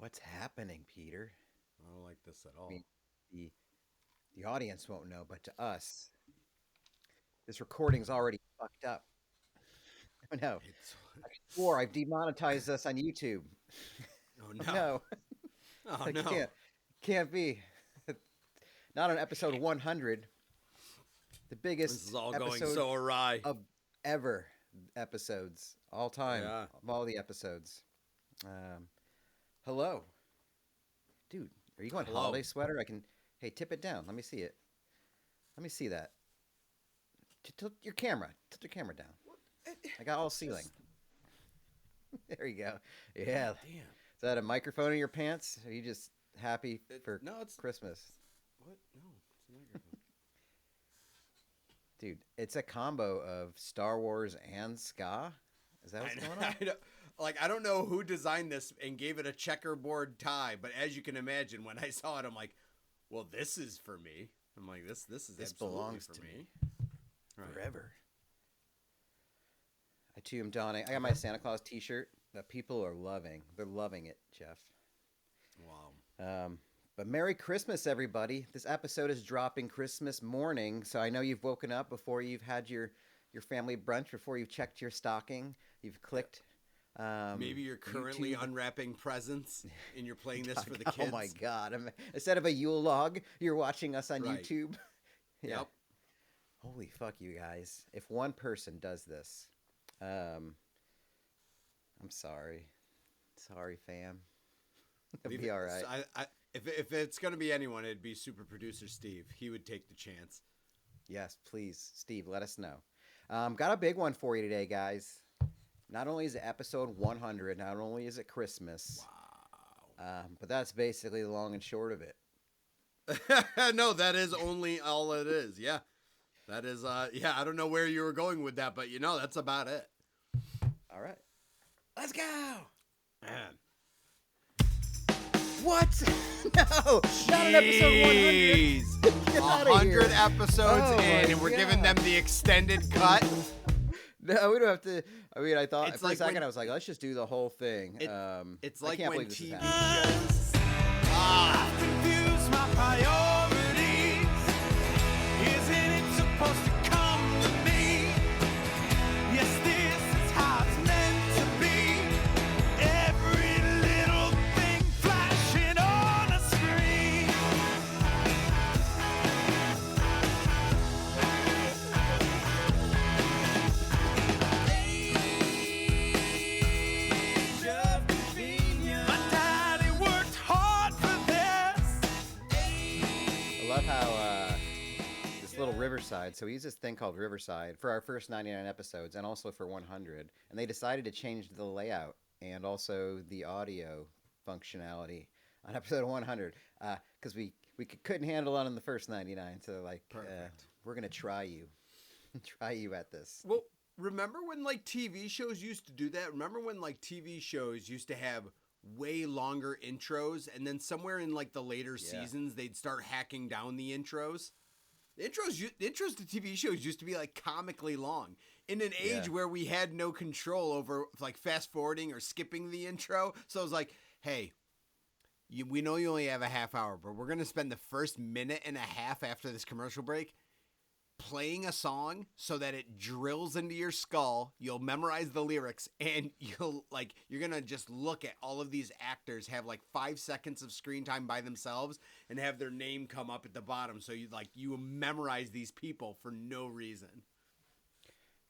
What's happening, Peter? I don't like this at I mean, all. the the audience won't know, but to us, this recording's already fucked up. Oh no. It's I swore I've demonetized us on YouTube. oh Oh no, no. oh It no. can't be. Not on episode 100, the This is biggest all going episode so awry. of ever episodes, all time, Yeah. of all the episodes. Um, hello. Dude, are you going Hello. holiday sweater? Hey, tip it down. Let me see it. Let me see that. Tilt your camera. Tilt your camera down. I got all ceiling. Just, There you go. Yeah. damn. Is that a microphone in your pants? Are you just happy for No, it's Christmas? what? No, it's a microphone. Dude, it's a combo of Star Wars and ska. Is that what's I, going know- on? I don't, I don't know who designed this and gave it a checkerboard tie, but as you can imagine, when I saw it, I'm like, well, this is for me. I'm like, this is This absolutely belongs for to me. Right. Forever. I too am donning. I got my Santa Claus T-shirt that people are loving. They're loving it, Jeff. Wow. But Merry Christmas, everybody. This episode is dropping Christmas morning, so I know you've woken up before you've had your family brunch, before you've checked your stocking. You've clicked. Maybe you're currently YouTube. unwrapping presents and you're playing this for the Oh kids. my God! Instead of a Yule log, you're watching us on Right. YouTube. Yeah. Yep. Holy fuck, you guys! If one person does this, I'm sorry. Sorry, fam. It'll Leave be it- all right. if it's gonna be anyone, it'd be super producer Steve. He would take the chance. Yes, please, Steve, let us know. Got a big one for you today, guys. Not only is it episode 100, not only is it Christmas, Wow. but that's basically the long and short of it. No, that is only all it is. Yeah. That is yeah, I don't know where you were going with that, but that's about it. All right. Let's go! Man. What? No! Not an episode 100! Jeez. Get outta here. 100 episodes Oh in, my and we're giving God. them the extended cut. No, we don't have to. I mean, I thought It's for like a second, when- I was like, let's just do the whole thing. It's I like can't when believe this is TV happening. shows. Ah. Confuse my priorities. Isn't it supposed to come to me? Yes, this is how it's meant to be. Every little thing flashing on a screen. Age of convenience. My daddy worked hard for this. I love how this little Riverside. So we use this thing called Riverside for our first 99 episodes, and also for 100. And they decided to change the layout and also the audio functionality on episode 100 because we couldn't handle it on the first 99. So like, Perfect. we're gonna try you, try you at this. Well, remember when like TV shows used to do that? Remember when like TV shows used to have way longer intros, and then somewhere in like the later Yeah. seasons they'd start hacking down the intros? The intros to TV shows used to be like comically long. In an age Yeah. where we had no control over like fast forwarding or skipping the intro, so it was like, hey, we know you only have a half hour, but we're gonna spend the first minute and a half after this commercial break playing a song so that it drills into your skull. You'll memorize the lyrics, and you're gonna just look at all of these actors have like 5 seconds of screen time by themselves and have their name come up at the bottom, so you memorize these people for no reason.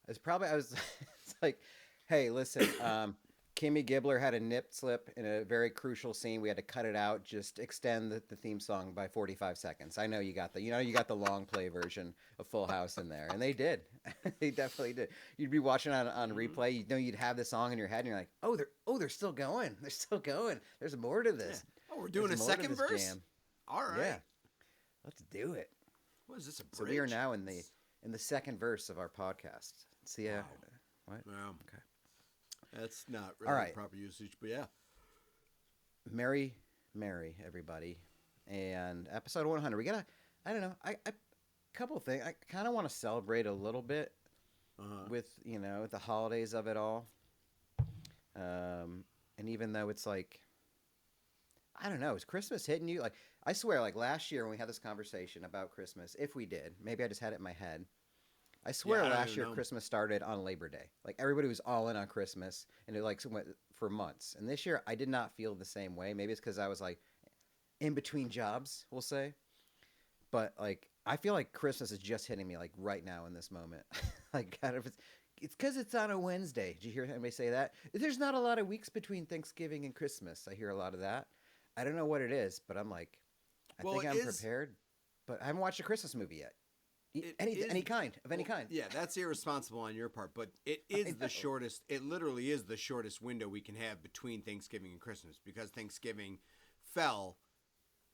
It's it's like, hey, listen, Kimmy Gibbler had a nip slip in a very crucial scene. We had to cut it out, just extend the theme song by 45 seconds. I know you got you got the long play version of Full House in there, and they did. They definitely did. You'd be watching on replay, you'd have the song in your head, and you're like, they're still going. They're still going. There's more to this. Oh, we're doing There's a more to second this verse? jam. All right. Yeah, let's do it. What is this, a bridge? So we are now in the second verse of our podcast. See ya. Wow. What? Wow. Okay. That's not really All right. proper usage, but yeah. Merry, everybody, and episode 100. We gotta, I don't know, I couple of things. I kind of want to celebrate a little bit with the holidays of it all. And even though it's like I don't know. Is Christmas hitting you? Like, I swear, like last year when we had this conversation about Christmas, if we did, maybe I just had it in my head. I swear I don't last even year know. Christmas started on Labor Day. Like everybody was all in on Christmas, and it like went for months. And this year I did not feel the same way. Maybe it's because I was like in between jobs, we'll say. But like I feel like Christmas is just hitting me like right now in this moment. Like kind of it's because it's on a Wednesday. Did you hear anybody say that? There's not a lot of weeks between Thanksgiving and Christmas. I hear a lot of that. I don't know what it is, but I'm like, I Well, think it I'm is- prepared. But I haven't watched a Christmas movie yet. It Any is- any kind of any well, kind. Yeah, that's irresponsible on your part, but it I is the know. shortest. It literally is the shortest window we can have between Thanksgiving and Christmas because Thanksgiving fell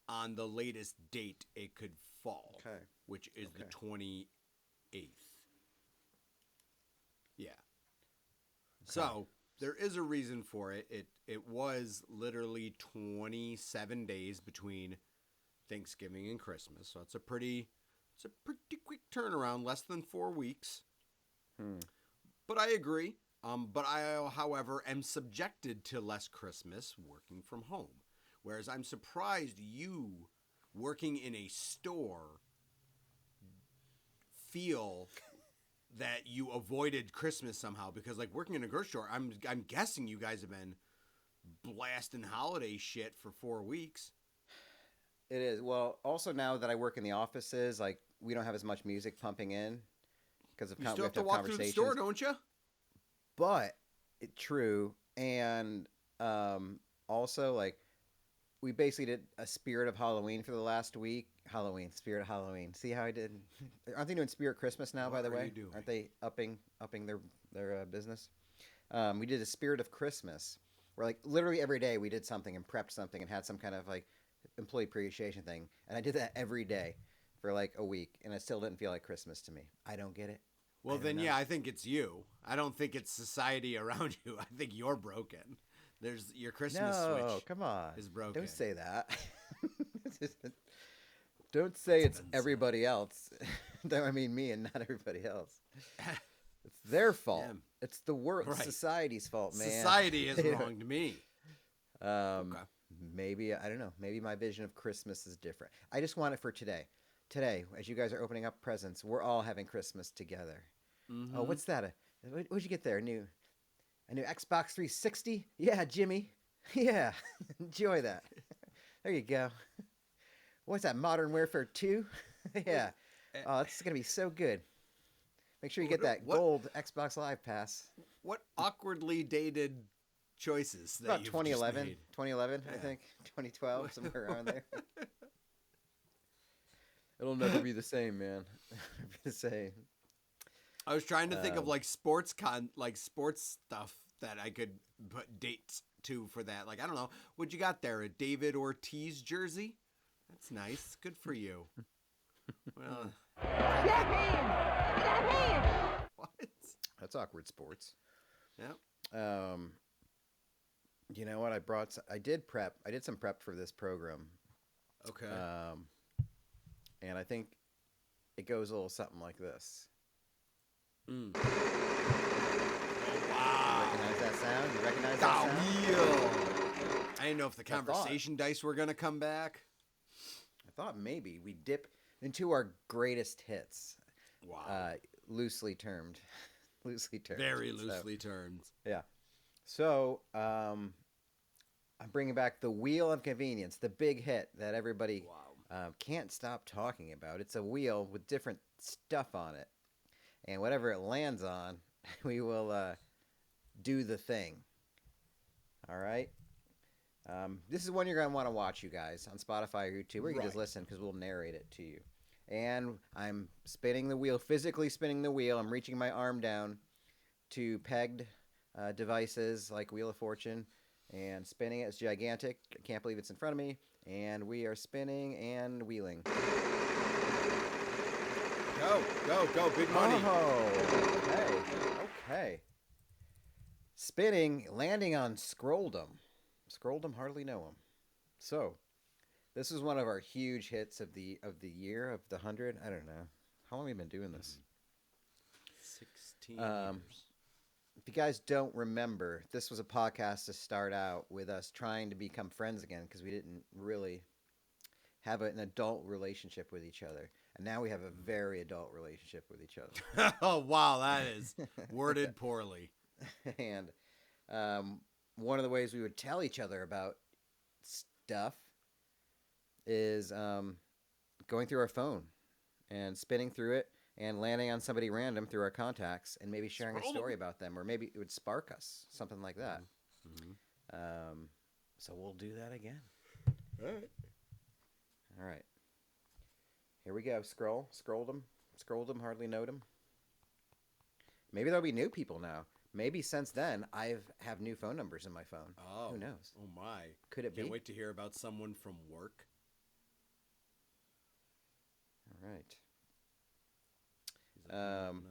on the latest date it could fall, Okay. which is the Okay. 28th. Yeah. So there is a reason for it. It was literally 27 days between Thanksgiving and Christmas, so it's a pretty quick turnaround, less than 4 weeks. Hmm. But I agree. But I, however, am subjected to less Christmas working from home, whereas I'm surprised you working in a store feel that you avoided Christmas somehow because like working in a grocery store, I'm guessing you guys have been blasting holiday shit for 4 weeks. It is. Well, also now that I work in the offices, like we don't have as much music pumping in because of You still we have to have walk through the store, conversations. don't you? But true, and also like we basically did a Spirit of Halloween for the last week. Halloween, Spirit of Halloween. See how I did? Aren't they doing Spirit Christmas now? By What the are way, you doing? aren't they upping their business? We did a Spirit of Christmas, where like literally every day we did something and prepped something and had some kind of like employee appreciation thing, and I did that every day for like a week, and it still didn't feel like Christmas to me. I don't get it. Well, I don't then, know. yeah, I think it's you. I don't think it's society around you. I think you're broken. There's your Christmas No, switch come on. is broken. Don't say that. Don't say it's been everybody else. I mean me and not everybody else. It's their fault. Yeah. It's the world, Right. society's fault, man. Society has They don't- wronged me. Okay. Maybe I don't know. Maybe my vision of Christmas is different. I just want it for today. Today, as you guys are opening up presents, we're all having Christmas together. Mm-hmm. Oh, what's that? What'd you get there? A new Xbox 360? Yeah, Jimmy. Yeah, enjoy that. There you go. What's that? Modern Warfare 2? Yeah. Oh, it's gonna be so good. Make sure you get that What- gold Xbox Live Pass. What awkwardly dated choices that About you've 2011, just made? 2011, I Yeah. think, 2012, somewhere around there. It'll never be the same, man. Never be the same. I was trying to think of Um, like sports stuff that I could put dates to for that. Like I don't know, what you got there? A David Ortiz jersey? That's nice. Good for you. Well, what? That's awkward sports. Yeah. You know what? I did prep. I did some prep for this program. Okay. And I think it goes a little something like this. Mm. You Wow. recognize that sound? You recognize The that sound? wheel. I didn't know if the thought- conversation dice were gonna come back. I thought maybe we dip into our greatest hits. Wow. Loosely termed. Loosely termed. Very So, loosely termed. yeah. So, I'm bringing back the Wheel of Convenience, the big hit that everybody Wow. can't stop talking about. It's a wheel with different stuff on it. And whatever it lands on, we will do the thing. All right? This is one you're going to want to watch, you guys, on Spotify or YouTube, or you can just Right. listen because we'll narrate it to you. And I'm spinning the wheel, physically spinning the wheel. I'm reaching my arm down to pegged devices like Wheel of Fortune and spinning it. It's gigantic. I can't believe it's in front of me. And we are spinning and wheeling. Go. Big money. Oh, okay. Spinning, landing on Scrolled'em. Scrolled'em, hardly know him. So, this is one of our huge hits of the year, of the 100. I don't know. How long have we been doing this? 16 Um, years. if you guys don't remember, this was a podcast to start out with us trying to become friends again because we didn't really have an adult relationship with each other. And now we have a very adult relationship with each other. Oh, wow, that is worded poorly. And one of the ways we would tell each other about stuff is going through our phone and spinning through it and landing on somebody random through our contacts and maybe sharing a story about them, or maybe it would spark us, something like that. Mm-hmm. So we'll do that again. All right. All right. Here we go. Scrolled'em, hardly knowed him. Maybe there'll be new people now. Maybe since then I have new phone numbers in my phone. Oh, who knows? Oh my! Could it be? Can't wait to hear about someone from work. All right. Not them.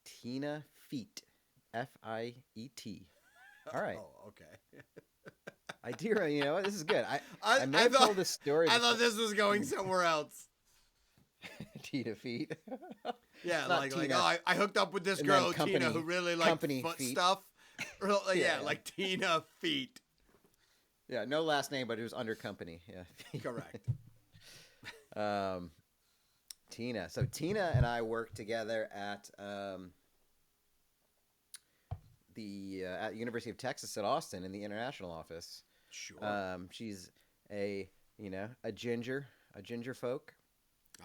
Tina Feet, Fiet. All right. Oh, okay. I do. You know what? This is good. I may have told this story. I thought this was going somewhere else. Tina Feet. Yeah, Not like Tina. oh, I hooked up with this And girl, then company- Tina, who really liked company foot feet. stuff. Yeah, Yeah. like Tina Feet. Yeah, no last name, but it was under company. Yeah. Correct. Tina. So Tina and I worked together at the at University of Texas at Austin in the international office. Sure. She's a ginger folk.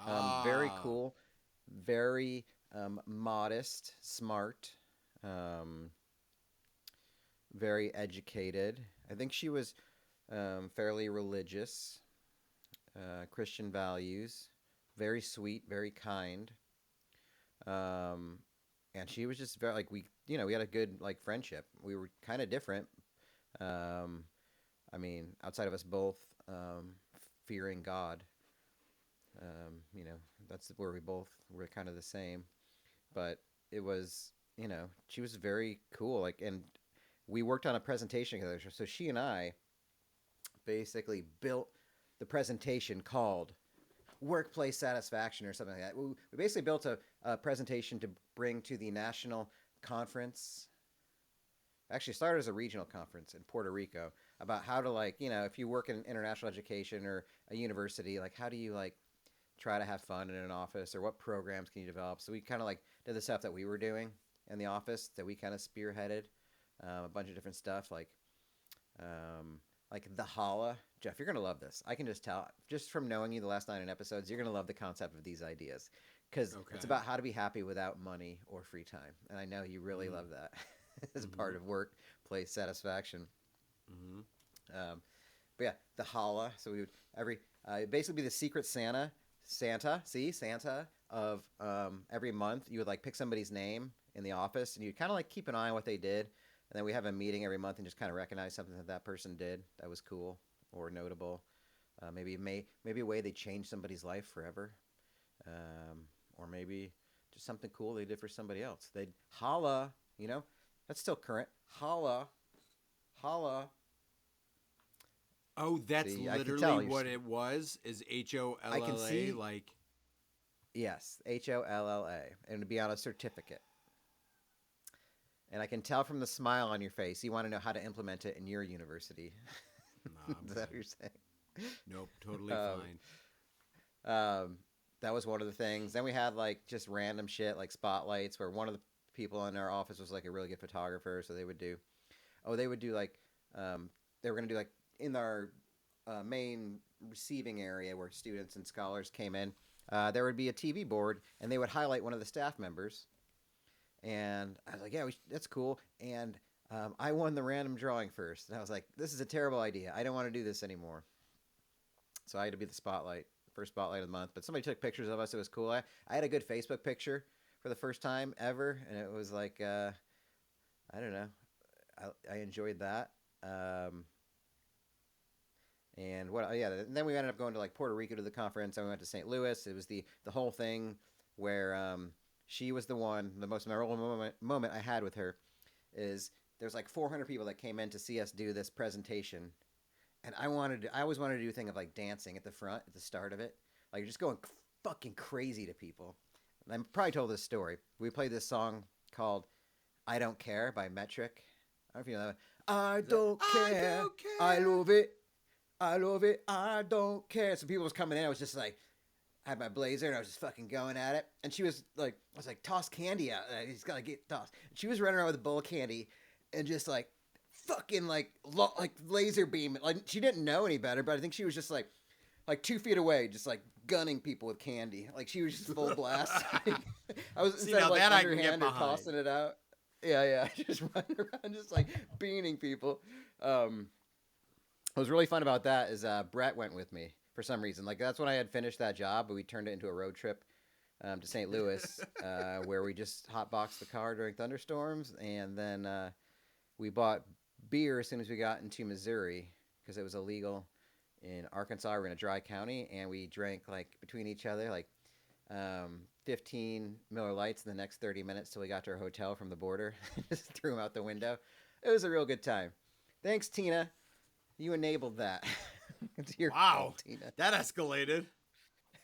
Ah. Very cool, very modest, smart, very educated. I think she was fairly religious, Christian values, very sweet, very kind. And she was just very we had a good friendship. We were kind of different. I mean, outside of us both fearing God. That's where we both were kind of the same, but it was, she was very cool. And we worked on a presentation together. So she and I basically built the presentation called Workplace Satisfaction or something like that. We basically built a presentation to bring to the national conference. Actually, it started as a regional conference in Puerto Rico about how to if you work in international education or a university, how do you try to have fun in an office, or what programs can you develop? So we kind of did the stuff that we were doing in the office that we kind of spearheaded, a bunch of different stuff like the holla. Jeff, you're gonna love this. I can just tell just from knowing you the last 9 episodes, you're gonna love the concept of these ideas because it's about how to be happy without money or free time, and I know you really love that as part of workplace satisfaction. Mm-hmm. But yeah, the holla. So we would basically be the secret Santa of every month. You would pick somebody's name in the office, and you kind of keep an eye on what they did, and then we have a meeting every month and just kind of recognize something that person did that was cool or notable. Maybe a way they changed somebody's life forever, or maybe just something cool they did for somebody else. They'd holla, that's still current. Holla. Oh, that's See, I can literally tell what it was. Is HOLLA like? Yes, HOLLA, and it'd be on a certificate. And I can tell from the smile on your face, you want to know how to implement it in your university. Nah, Is that what you're saying? Nope, totally fine. That was one of the things. Then we had just random shit spotlights, where one of the people in our office was a really good photographer, so they would do they were going to do in our main receiving area where students and scholars came in, there would be a TV board, and they would highlight one of the staff members. And I was like, yeah, that's cool. And I won the random drawing first. And I was like, this is a terrible idea. I don't want to do this anymore. So I had to be the first spotlight of the month. But somebody took pictures of us. It was cool. I had a good Facebook picture for the first time ever. And it was I don't know. I enjoyed that. And then we ended up going to Puerto Rico to the conference, and we went to St. Louis. It was the whole thing where she was the most memorable moment I had with her is there's 400 people that came in to see us do this presentation, and I always wanted to do a thing of dancing at the front at the start of it, just going fucking crazy to people. I probably told this story. We played this song called "I Don't Care" by Metric. I don't know if you know that. I don't care. I don't care. I love it. I love it. I don't care. So people was coming in. I was just like, I had my blazer and I was just fucking going at it. And she was like, I was like, toss candy out. He's got to get tossed. And she was running around with a bowl of candy and just like fucking like laser beam. Like she didn't know any better, but I think she was just like 2 feet away, just like gunning people with candy. Like she was just full blast. I was See, instead now of like that I can get underhand or behind. tossing it out. Yeah, just running around, just like beaning people. What was really fun about that is Brett went with me for some reason. Like that's when I had finished that job, but we turned it into a road trip to St. Louis, where we just hotboxed the car during thunderstorms, and then we bought beer as soon as we got into Missouri because it was illegal in Arkansas. We were in a dry county, and we drank like between each other like 15 Miller Lights in the next 30 minutes till we got to our hotel from the border. Just threw them out the window. It was a real good time. Thanks, Tina. You enabled that. It's your fault, Tina. That escalated.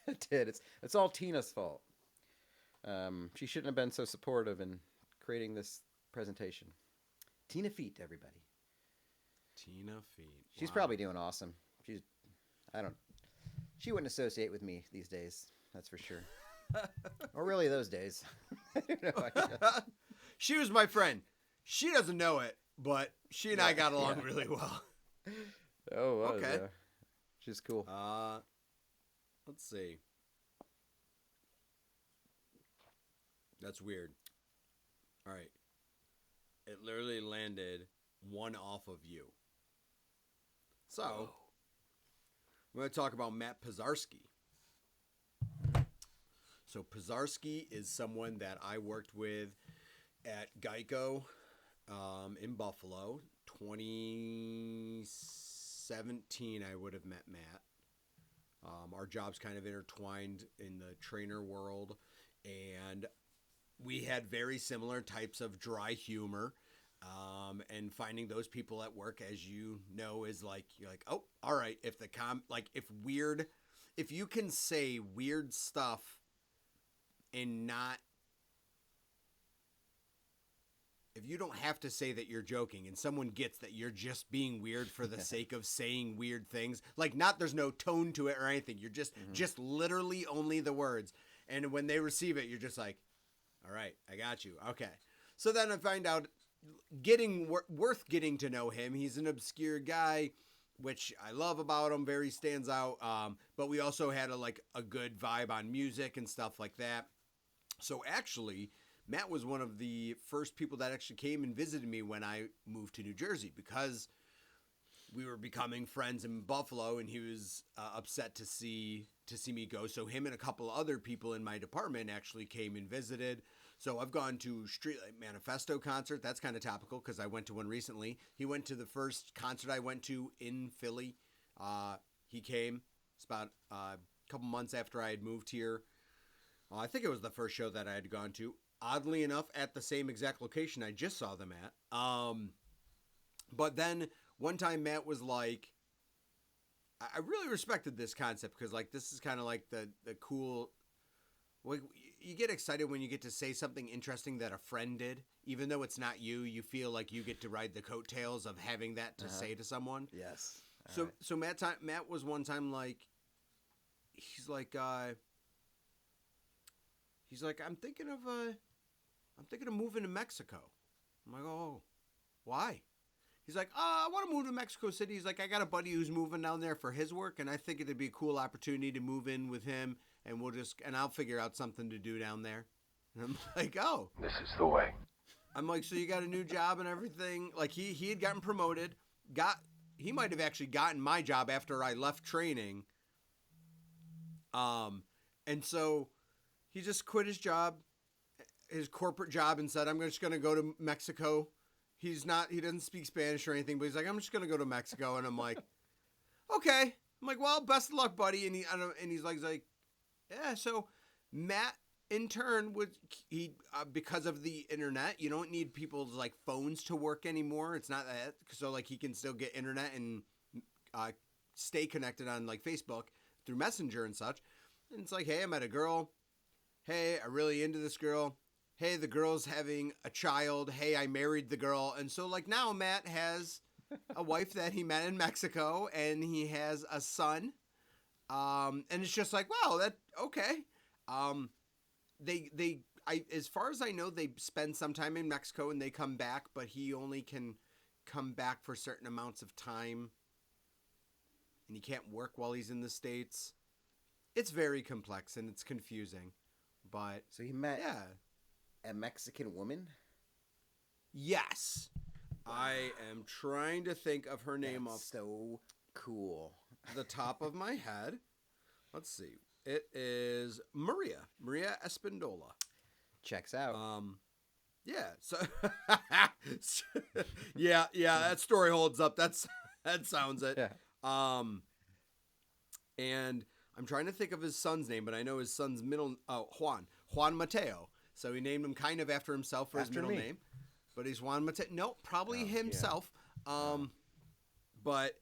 It did. It's all Tina's fault. She shouldn't have been so supportive in creating this presentation. Tina Feet, everybody. Tina Feet. She's Wow. probably doing awesome. She wouldn't associate with me these days. That's for sure. Or really those days. I don't know. She was my friend. She doesn't know it, but she and I got along really well. Oh, wow, Okay. yeah. She's cool. Let's see. That's weird. All right. It literally landed one off of you. So, I'm going to talk about Matt Pizarski. So, Pizarski is someone that I worked with at Geico in Buffalo. 2017, I would have met Matt. Our jobs kind of intertwined in the trainer world, and we had very similar types of dry humor. And finding those people at work, as you know, is like, you're like, oh, all right. If you can say weird stuff and not, if you don't have to say that you're joking and someone gets that you're just being weird for the sake of saying weird things, like there's no tone to it or anything. You're just literally only the words. And when they receive it, you're just like, all right, I got you. Okay. So then I find out worth getting to know him. He's an obscure guy, which I love about him. Very stands out. But we also had a good vibe on music and stuff like that. So actually, Matt was one of the first people that actually came and visited me when I moved to New Jersey, because we were becoming friends in Buffalo, and he was upset to see me go. So him and a couple other people in my department actually came and visited. So I've gone to Streetlight Manifesto concert. That's kind of topical because I went to one recently. He went to the first concert I went to in Philly. He came. It's about a couple months after I had moved here. I think it was the first show that I had gone to. Oddly enough, at the same exact location I just saw them at. But then one time Matt was like, I really respected this concept because this is kind of like the cool. Well, you get excited when you get to say something interesting that a friend did, even though it's not you. You feel like you get to ride the coattails of having that to say to someone. Yes. So Matt was one time he's like I'm thinking of moving to Mexico. I'm like, oh, why? He's like, I want to move to Mexico City. He's like, I got a buddy who's moving down there for his work, and I think it'd be a cool opportunity to move in with him, and I'll figure out something to do down there. And I'm like, oh, This is the way. I'm like, so you got a new job and everything? Like he had gotten promoted. He might have actually gotten my job after I left training. And so he just quit his job, his corporate job, and said, I'm just going to go to Mexico. He doesn't speak Spanish or anything, but he's like, I'm just going to go to Mexico. And I'm like, okay. I'm like, well, best of luck, buddy. And he's like, yeah. So Matt, in turn, because of the internet, you don't need people's phones to work anymore. It's not that. So he can still get internet and stay connected on Facebook through Messenger and such. And it's like, hey, I met a girl. hey, I'm really into this girl. Hey, the girl's having a child. Hey, I married the girl. And so, like, now Matt has a wife that he met in Mexico, and he has a son. And it's just like, wow, that, okay. As far as I know, they spend some time in Mexico and they come back, but he only can come back for certain amounts of time. And he can't work while he's in the States. It's very complex and it's confusing. But So he met a Mexican woman? yes. I am trying to think of her name That's off so cool. the top of my head. Let's see. It is Maria Espindola. Checks out. Yeah. So yeah, that story holds up. That sounds it. Yeah. And I'm trying to think of his son's name, but I know his son's Juan Mateo. So he named him kind of after himself for his After middle me. name. But he's Juan Mateo. No, probably Oh, himself. But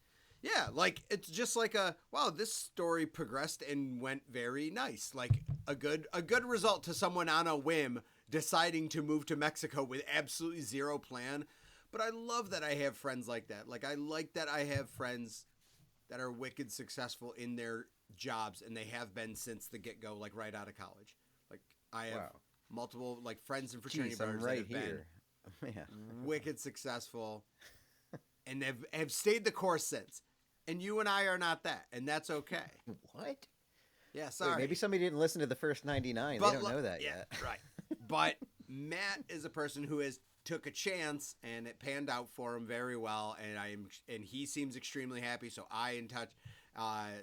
yeah, like it's just like wow, this story progressed and went very nice. Like a good result to someone on a whim deciding to move to Mexico with absolutely zero plan. But I love that I have friends like that. Like I like that I have friends that are wicked successful in their jobs, and they have been since the get-go, like right out of college. Like I have multiple like friends and fraternity Jeez, I'm brothers right that have here. Yeah. been wicked successful and have stayed the course since. And you and I are not that, and that's okay. What? Yeah, sorry. Wait, maybe somebody didn't listen to the first 99. But They don't know that yet. Right. But Matt is a person who has took a chance and it panned out for him very well, and he seems extremely happy. So I in touch,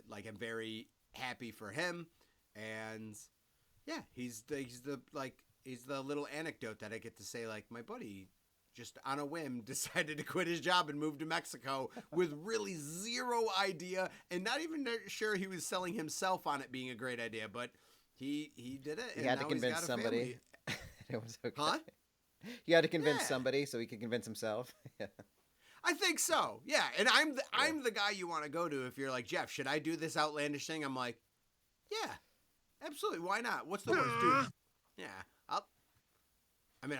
like I'm very happy for him, and yeah, he's the little anecdote that I get to say, like my buddy just on a whim decided to quit his job and move to Mexico with really zero idea and not even sure he was selling himself on it being a great idea, but he did it. He and had to now he's convince got a somebody. family. It was okay. Huh? You had to convince Yeah. somebody so he could convince himself. Yeah. I think so. Yeah, and I'm the guy you want to go to if you're like, Jeff, should I do this outlandish thing? I'm like, yeah, absolutely. Why not? What's the worst, dude? Yeah,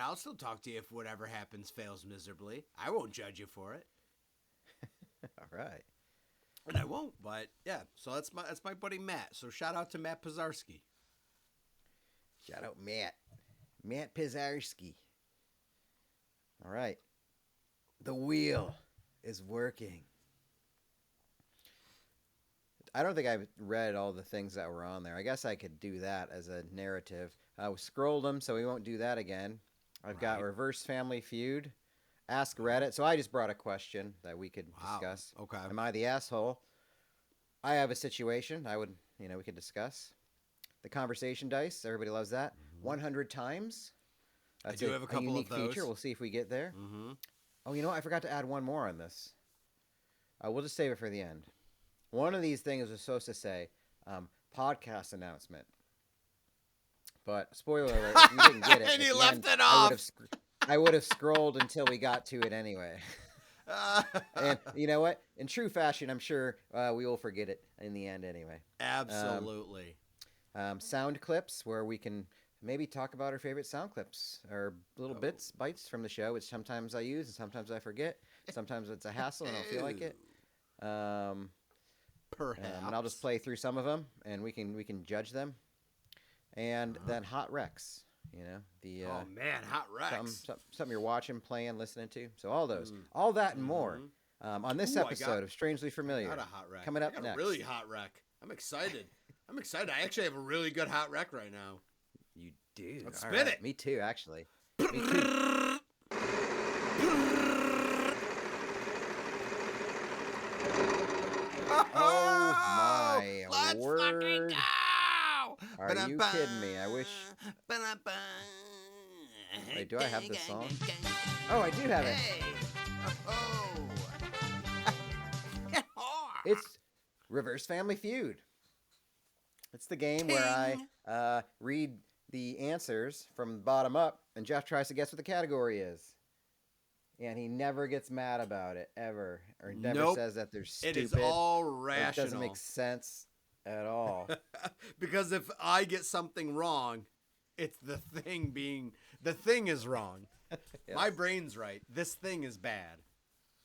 I'll still talk to you if whatever happens fails miserably. I won't judge you for it, All right. and I won't. But yeah, so that's my buddy Matt. So shout out to Matt Pizarski. Shout out Matt Pizarski. All right. The wheel is working. I don't think I've read all the things that were on there. I guess I could do that as a narrative. We Scrolled'em, so we won't do that again. I've got Reverse Family Feud, Ask Reddit. So I just brought a question that we could discuss. Okay. Am I the asshole? I have a situation we could discuss. The conversation dice. Everybody loves that. 100 times. That's I do have a couple unique of those. feature. We'll see if we get there. Mm-hmm. Oh, you know what? I forgot to add one more on this. We'll just save it for the end. One of these things was supposed to say podcast announcement. But spoiler alert, if you didn't get it. And at he the left end, it off. I would have scrolled until we got to it anyway. And you know what? In true fashion, I'm sure we will forget it in the end anyway. Absolutely. Sound clips where we can maybe talk about our favorite sound clips or little bites from the show, which sometimes I use and sometimes I forget. Sometimes it's a hassle and I don't feel like it. Perhaps. And I'll just play through some of them and we can judge them. And then hot recs, oh man, hot Rex. something you're watching, playing, listening to. So all those, all that and more on this episode of Strangely Familiar. Got a hot rec. Coming up I got next. a really hot rec. I'm excited. I actually have a really good hot rec right now. You do. Let's All spin right. it. Me too, actually. Me too. Oh my Let's word! fucking go! Are you kidding me? I wish. Wait, do I have this song? Oh, I do have it. Hey. Oh. It's Reverse Family Feud. It's the game where I read the answers from the bottom up, and Jeff tries to guess what the category is. And he never gets mad about it, ever. Or never says that they're stupid. It is all rational. It doesn't make sense at all. Because if I get something wrong, It's the thing is wrong. Yes. My brain's right. This thing is bad.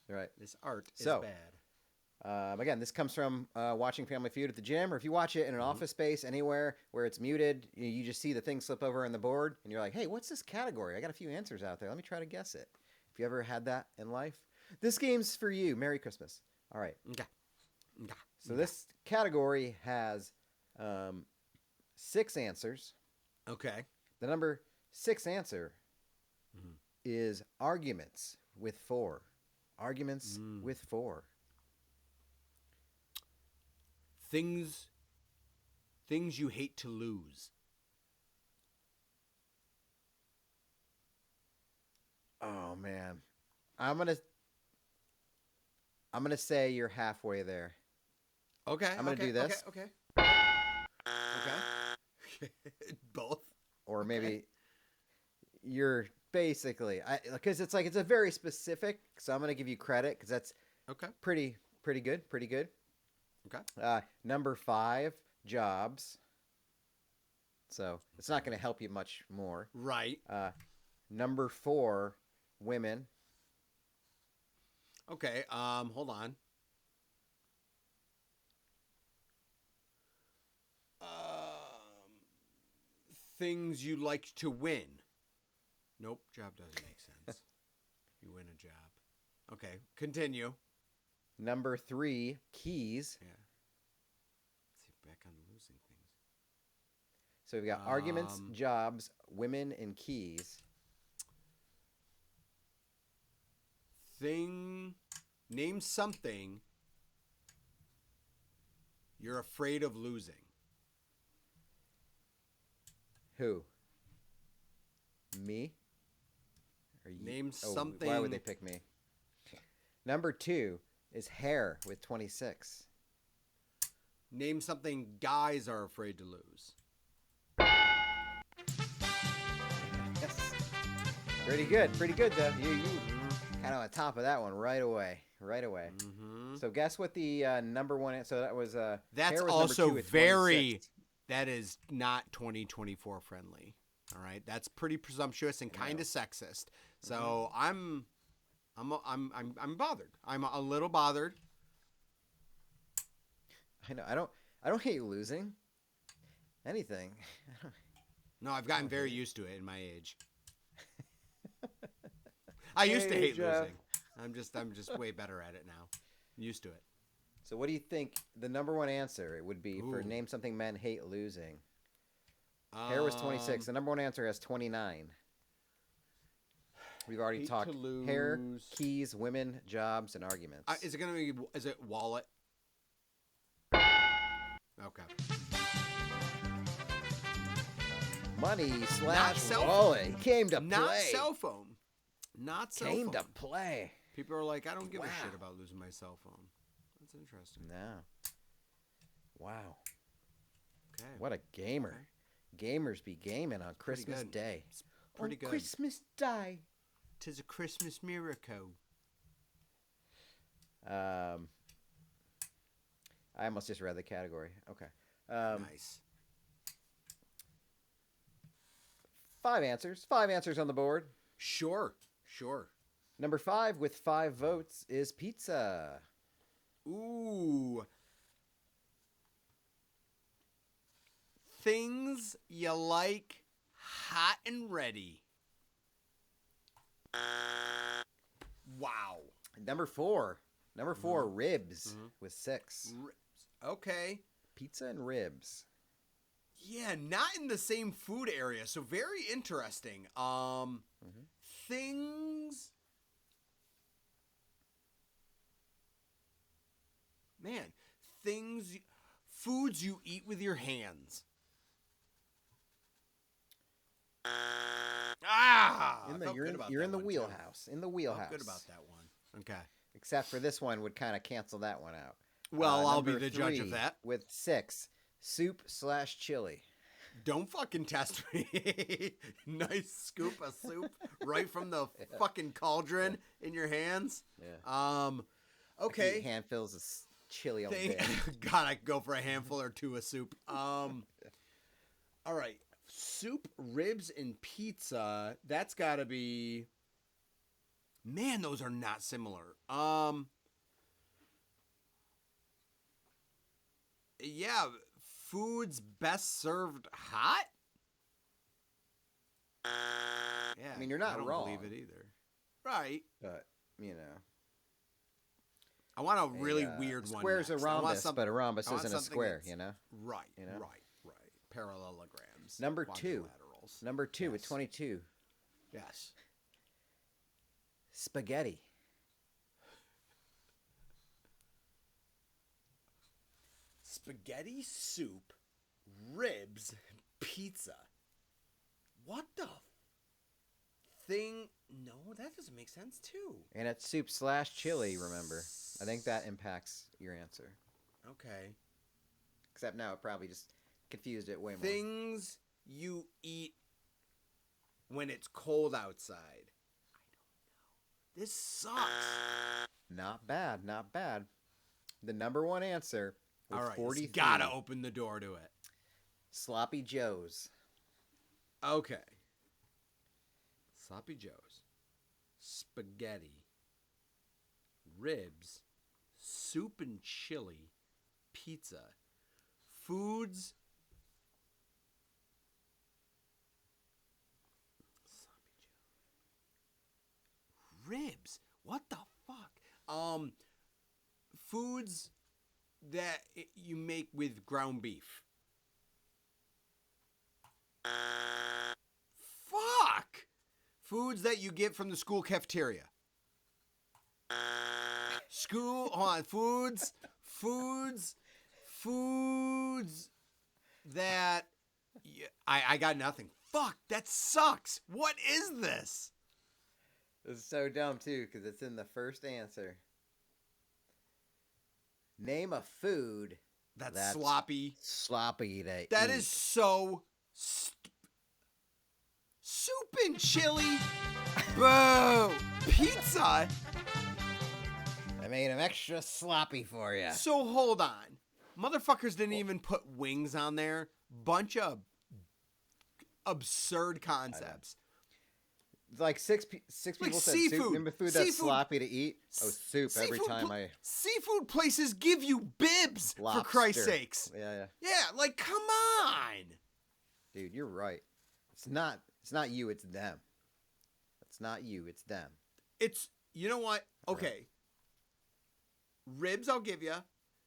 Right. This art is So, bad. Again, this comes from watching Family Feud at the gym, or if you watch it in an office space anywhere where it's muted, you just see the thing slip over on the board, and you're like, hey, what's this category? I got a few answers out there. Let me try to guess it. If you ever had that in life, this game's for you. Merry Christmas. All right. Okay. So this category has 6 answers. Okay. The number 6 answer is arguments with 4. Arguments with 4. Things you hate to lose. Oh man. I'm going to say you're halfway there. Okay. I'm gonna do this. Okay. Both. Or maybe you're basically because it's like it's a very specific, so I'm going to give you credit cuz that's Okay. pretty good. Okay. Number 5, jobs. So, it's not going to help you much more. Right. Number 4, women. Okay. Hold on. Things you like to win. Nope, job doesn't make sense. You win a job. Okay, continue. Number 3, keys. Yeah. Let's see, back on losing things. So we've got arguments, jobs, women, and keys. Name something you're afraid of losing. Who? Me? Or you? Name Oh, something. Why would they pick me? Number 2 is hair with 26. Name something guys are afraid to lose. Yes. Pretty good though. You kind of on top of that one right away. Mm-hmm. So guess what the number 1? So that was That's hair was also number 2 at very. 26. That is not 2024 friendly. All right, that's pretty presumptuous and kind of sexist. So I'm bothered. I'm a little bothered. I know. I don't hate losing anything. No, I've gotten very used to it in my age. I used to hate Jeff. losing. I'm just way better at it now. I'm used to it. So what do you think the number 1 answer would be for Ooh. name something men hate losing? Hair was 26. The number 1 answer has 29. We've already Hate talked to lose. hair, keys, women, jobs, and arguments. Is it gonna be? Is it wallet? Okay. Money Not / cell wallet. He came to Not play. cell phone. Not cell Came phone. to play. People are like, I don't give a Wow. shit about losing my cell phone. That's interesting. No. Wow. Okay. What a gamer. Gamers be gaming on Christmas good. Day. It's pretty on good. Christmas Day. 'Tis a Christmas miracle. I almost just read the category. Okay. Nice. 5 answers. 5 answers on the board. Sure. Number 5 with 5 votes is pizza. Ooh. Things you like hot and ready. Wow. Number 4. Ribs with 6. Ribs. Okay. Pizza and ribs. Yeah, not in the same food area, so very interesting. Things. Man, foods you eat with your hands. You're in the wheelhouse. In the wheelhouse. Good about that one. Okay. Except for this one would kind of cancel that one out. Well, I'll be Number the judge of 3 that. with 6. Soup / chili. Don't fucking test me. Nice scoop of soup right from the fucking cauldron in your hands. Yeah. Okay. Handfuls of chili all day. God, I could go for a handful or 2 of soup. All right. Soup, ribs, and pizza. That's got to be. Man, those are not similar. Yeah, food's best served hot. Yeah, I mean, you're not I don't wrong. believe it either. Right. But, you know. I want a really weird one. Square's a next. I want rhombus, but a rhombus I want isn't a something square, that's- you know? Right, You know? right. Parallelograms. Number 2. Quadrilaterals. Number 2 with Yes. 22. Yes. Spaghetti. Spaghetti, soup, ribs, pizza. What the thing? No, that doesn't make sense too. And it's soup / chili, remember. I think that impacts your answer. Okay. Except now it probably just confused it way more. Things you eat when it's cold outside. I don't know. This sucks. Not bad, not bad. The number 1 answer with All right, 43. it's gotta open the door to it. Sloppy Joes. Okay. Sloppy Joes. Spaghetti. Ribs. Soup and chili. Pizza. Foods. Sloppy Joe. Ribs. What the fuck? Foods that you make with ground beef. Fuck! Foods that you get from the school cafeteria. Hold on. Foods that... I got nothing. Fuck, that sucks. What is this? This is so dumb, too, because it's in the first answer. Name a food That's sloppy. sloppy to That eat. is so... Soup and chili. Boo. Pizza. I made them extra sloppy for you. So hold on. Motherfuckers didn't even put wings on there. Bunch of absurd concepts. It's like six people said seafood. soup. Name a food that's Seafood. sloppy to eat. Oh, soup every time I... Seafood places give you bibs, Lobster. for Christ's sakes. Yeah. Yeah, like, come on. Dude, you're right. It's not you, it's them. It's not you, it's them. It's, you know what? Okay. Ribs, I'll give you.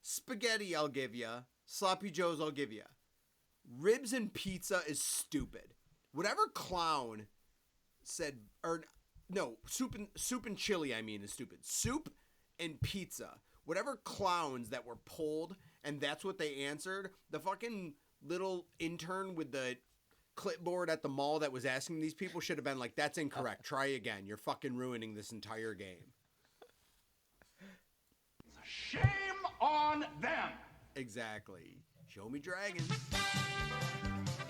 Spaghetti, I'll give you. Sloppy Joes, I'll give you. Ribs and pizza is stupid. Whatever clown said, or no, soup and chili, I mean, is stupid. Soup and pizza. Whatever clowns that were pulled, and that's what they answered. The fucking little intern with the clipboard at the mall that was asking these people should have been like, that's incorrect. Try again. You're fucking ruining this entire game. Shame on them. Exactly. Show me dragons.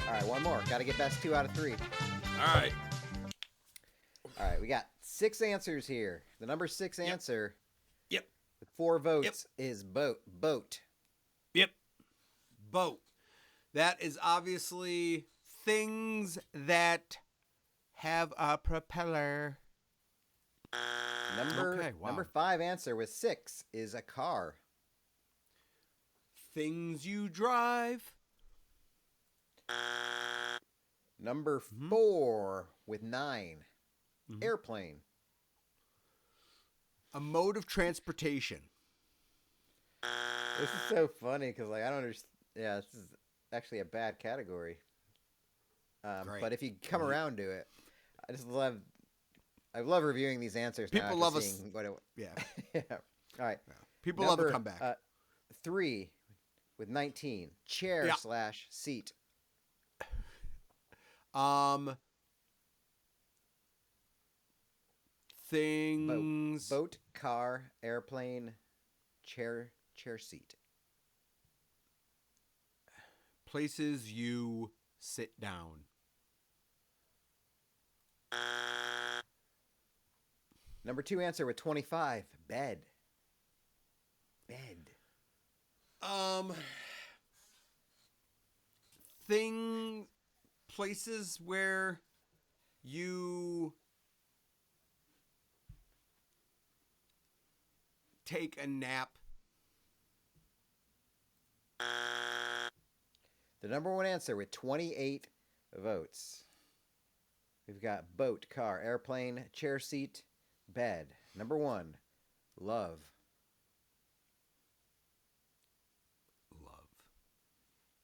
All right, one more. Got to get best 2 out of 3. All right. All right, we got 6 answers here. The number 6 answer Yep. with 4 votes is boat. Yep. Boat. That is obviously things that have a propeller. Number 5 answer with 6 is a car. Things you drive. Number 4 with 9, airplane. A mode of transportation. This is so funny because like I don't understand. Yeah, this is actually a bad category. Great. But if you come around to it, I love reviewing these answers. People now, love us. seeing what it, Yeah. yeah. All right. People love a comeback. 3 with 19, chair / seat. Things. Boat, car, airplane, chair, seat. Places you sit down. Number 2 answer with 25, bed. places where you take a nap? The number one answer with 28 votes. We've got boat, car, airplane, chair seat, bed. Number one, love.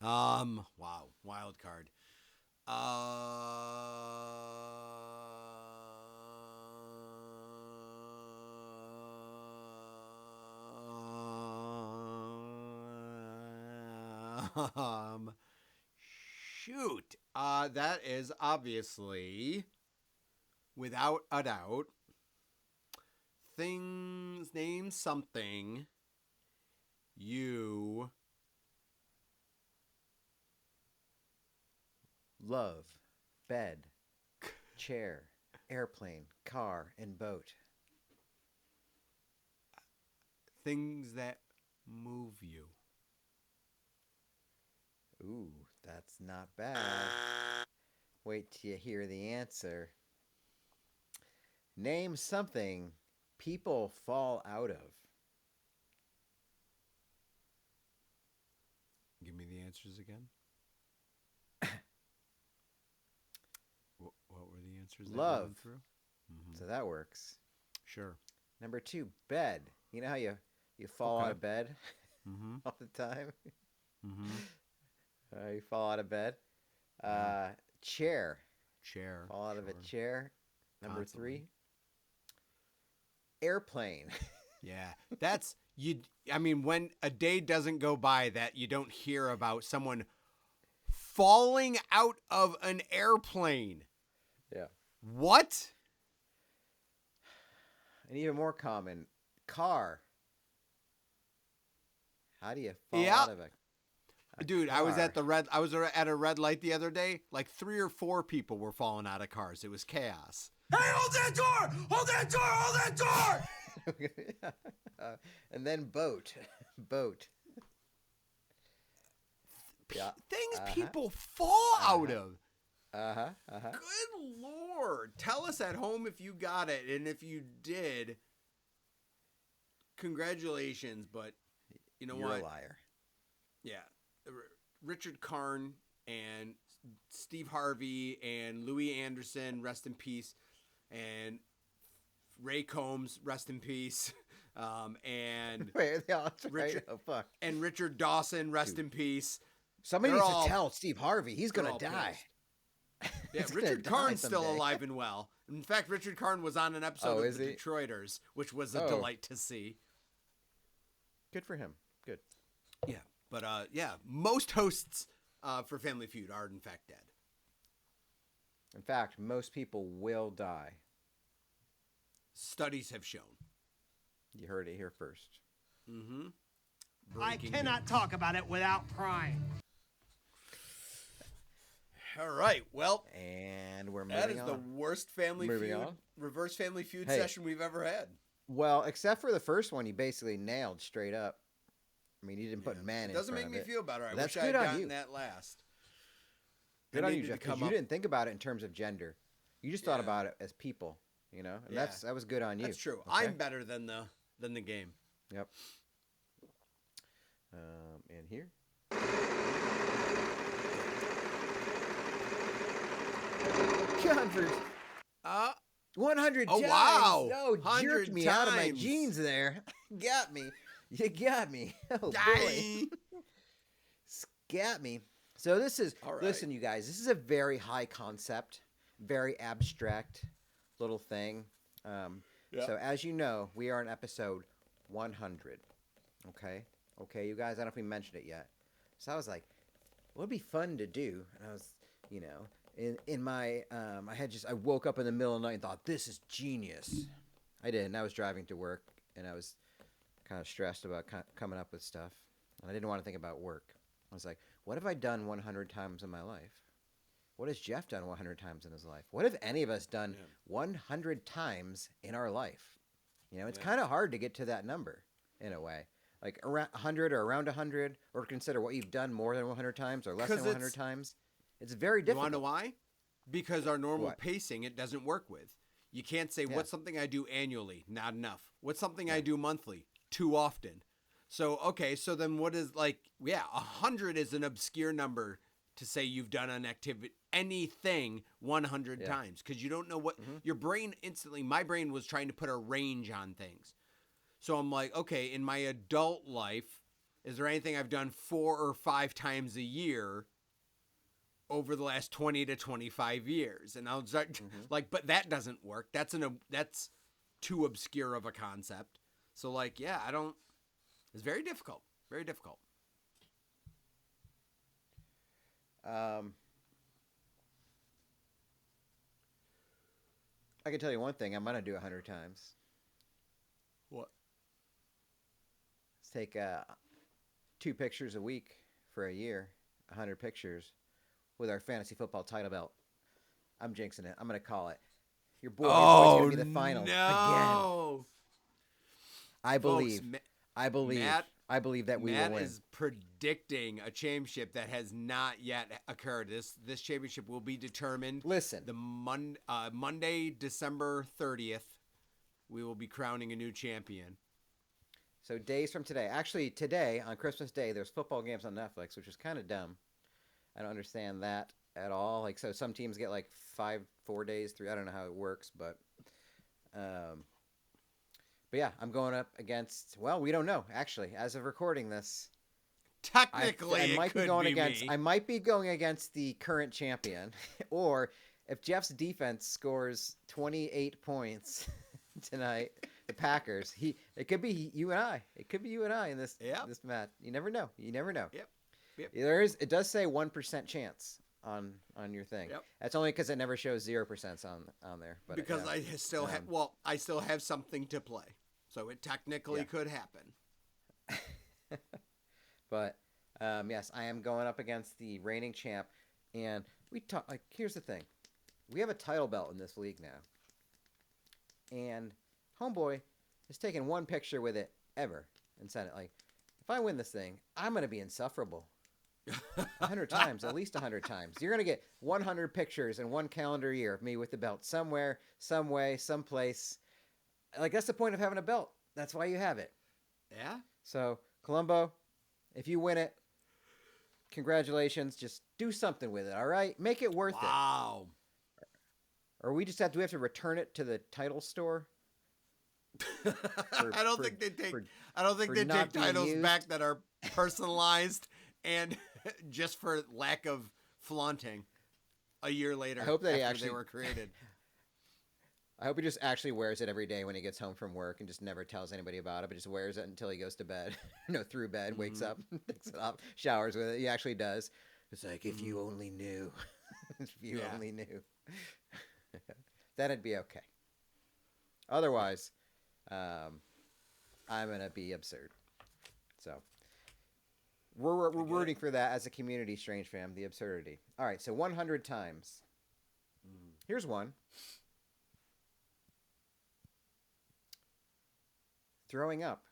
Wow, wild card. Shoot. That is obviously, without a doubt, name something you Love, bed, chair, airplane, car, and boat. things that move you. Ooh, that's not bad. Wait till you hear the answer. Name something people fall out of. Give me the answers again. What were the answers that Love. we went through? Mm-hmm. So that works. Sure. Number 2, bed. You know how you fall out of bed Mm-hmm. all the time? Mm-hmm. You fall out of bed. Chair. Chair. Fall out of a sure. chair. Number Constantly. 3, airplane. Yeah, that's you. I mean, when a day doesn't go by that you don't hear about someone falling out of an airplane. Yeah. What? And even more common, car. How do you fall Yeah. out of a Dude, car? I was at a red light the other day. Like 3 or 4 people were falling out of cars. It was chaos. Hey, hold that door! Hold that door! Hold that door! And then boat. Boat. Yeah. Things people fall out of. Uh-huh. Good Lord. Tell us at home if you got it. And if you did, congratulations. But you know You're what? a liar. Yeah. Richard Karn and Steve Harvey and Louis Anderson, rest in peace. And Ray Combs, rest in peace. And Wait, are they all right? Richard- Oh, fuck. and Richard Dawson, rest in peace. Somebody They're needs all- to tell Steve Harvey. He's they're going all to die. pissed. Yeah, He's gonna Richard die Karn's still someday. alive and well. In fact, Richard Karn was on an episode Oh, of is The he? Detroiters, which was a Oh. delight to see. Good for him. Good. Yeah, but yeah, most hosts for Family Feud are in fact dead. In fact, most people will die. Studies have shown. You heard it here first. Mm-hmm. I cannot talk about it without crying. All right, well, And we're that moving is on. the worst Family Moving Feud, on. reverse Family Feud Hey. session we've ever had. Well, except for the first one, you basically nailed straight up. I mean, you didn't put man in Doesn't front make me of it. feel better. I That's wish I had good on gotten you. that last. Good I on you, needed to Jeff, because come you up- didn't think about it in terms of gender. You just thought Yeah. about it as people, you know? And Yeah. that was good on you. That's true. Okay? I'm better than the game. Yep. And here. Converse. 100 Oh, times. wow. Oh, 100 jerked me out of my times. jeans there. Got me. You got me. Oh, boy. Die. Got me. So this is, All right. listen, you guys, this is a very high concept, very abstract little thing. Yeah. So as you know, we are on episode 100. Okay? Okay, you guys, I don't know if we mentioned it yet. So I was like, what would be fun to do? And I was, you know, in my, I woke up in the middle of the night and thought, this is genius. I did, and I was driving to work, and I was kind of stressed about coming up with stuff. And I didn't want to think about work. I was like, what have I done 100 times in my life? What has Jeff done 100 times in his life? What have any of us done 100 times in our life? You know, it's kind of hard to get to that number in a way. Like around 100 or around 100, or consider what you've done more than 100 times or less than 100 times. It's very You difficult. want to know why? Because our normal What? pacing, it doesn't work with. You can't say, Yeah. what's something I do annually? Not enough. What's something I do monthly? Too often. So, okay, so then what is 100 is an obscure number to say you've done an activity, anything 100 times. Because you don't know what, your brain instantly, my brain was trying to put a range on things. So I'm like, okay, in my adult life, is there anything I've done 4 or 5 times a year over the last 20 to 25 years? And I'll start but that doesn't work. That's too obscure of a concept. So it's very difficult. Very difficult. I can tell you one thing. I'm gonna do 100 times. What? Let's take 2 pictures a week for a year, 100 pictures with our fantasy football title belt. I'm jinxing it. I'm gonna call it. Your boy is gonna be the final again. I believe. Folks, I believe that we Matt will win. is predicting a championship that has not yet occurred. This championship will be determined. Listen, The Monday, December 30th, we will be crowning a new champion. so days from today. Actually, today on Christmas Day, there's football games on Netflix, which is kind of dumb. I don't understand that at all. Like, so some teams get like 4 days, 3. I don't know how it works, but yeah, I'm going up against. Well, we don't know actually. As of recording this, Technically, I might it could be going be against. me. I might be going against the current champion, or if Jeff's defense scores 28 points tonight, the Packers. It could be you and I. It could be you and I in this match. You never know. You never know. Yep. It does say 1% chance on your thing. Yep. That's only because it never shows 0% on there. But Because I still have something to play, so it technically could happen. But yes, I am going up against the reigning champ, and here's the thing, we have a title belt in this league now, and homeboy has taken one picture with it ever and sent it. Like, if I win this thing, I'm gonna be insufferable. 100 times, at least 100 times. You're gonna get 100 pictures in one calendar year of me with the belt somewhere, some way, someplace. Like, that's the point of having a belt. That's why you have it. Yeah. So, Columbo, if you win it, congratulations. Just do something with it, all right? Make it worth Wow. it. Or do we have to return it to the title store? I don't think they take not being titles used. back that are personalized and just for lack of flaunting a year later. I hope that after they were created. I hope he just actually wears it every day when he gets home from work and just never tells anybody about it, but just wears it until he goes to bed. Through bed, wakes up, takes it off, showers with it. He actually does. It's like, if you only knew. If you only knew. Then it'd be okay. Otherwise, I'm going to be absurd. So, we're rooting for that as a community, Strange Fam, the absurdity. All right, so 100 times. Here's one. Throwing up.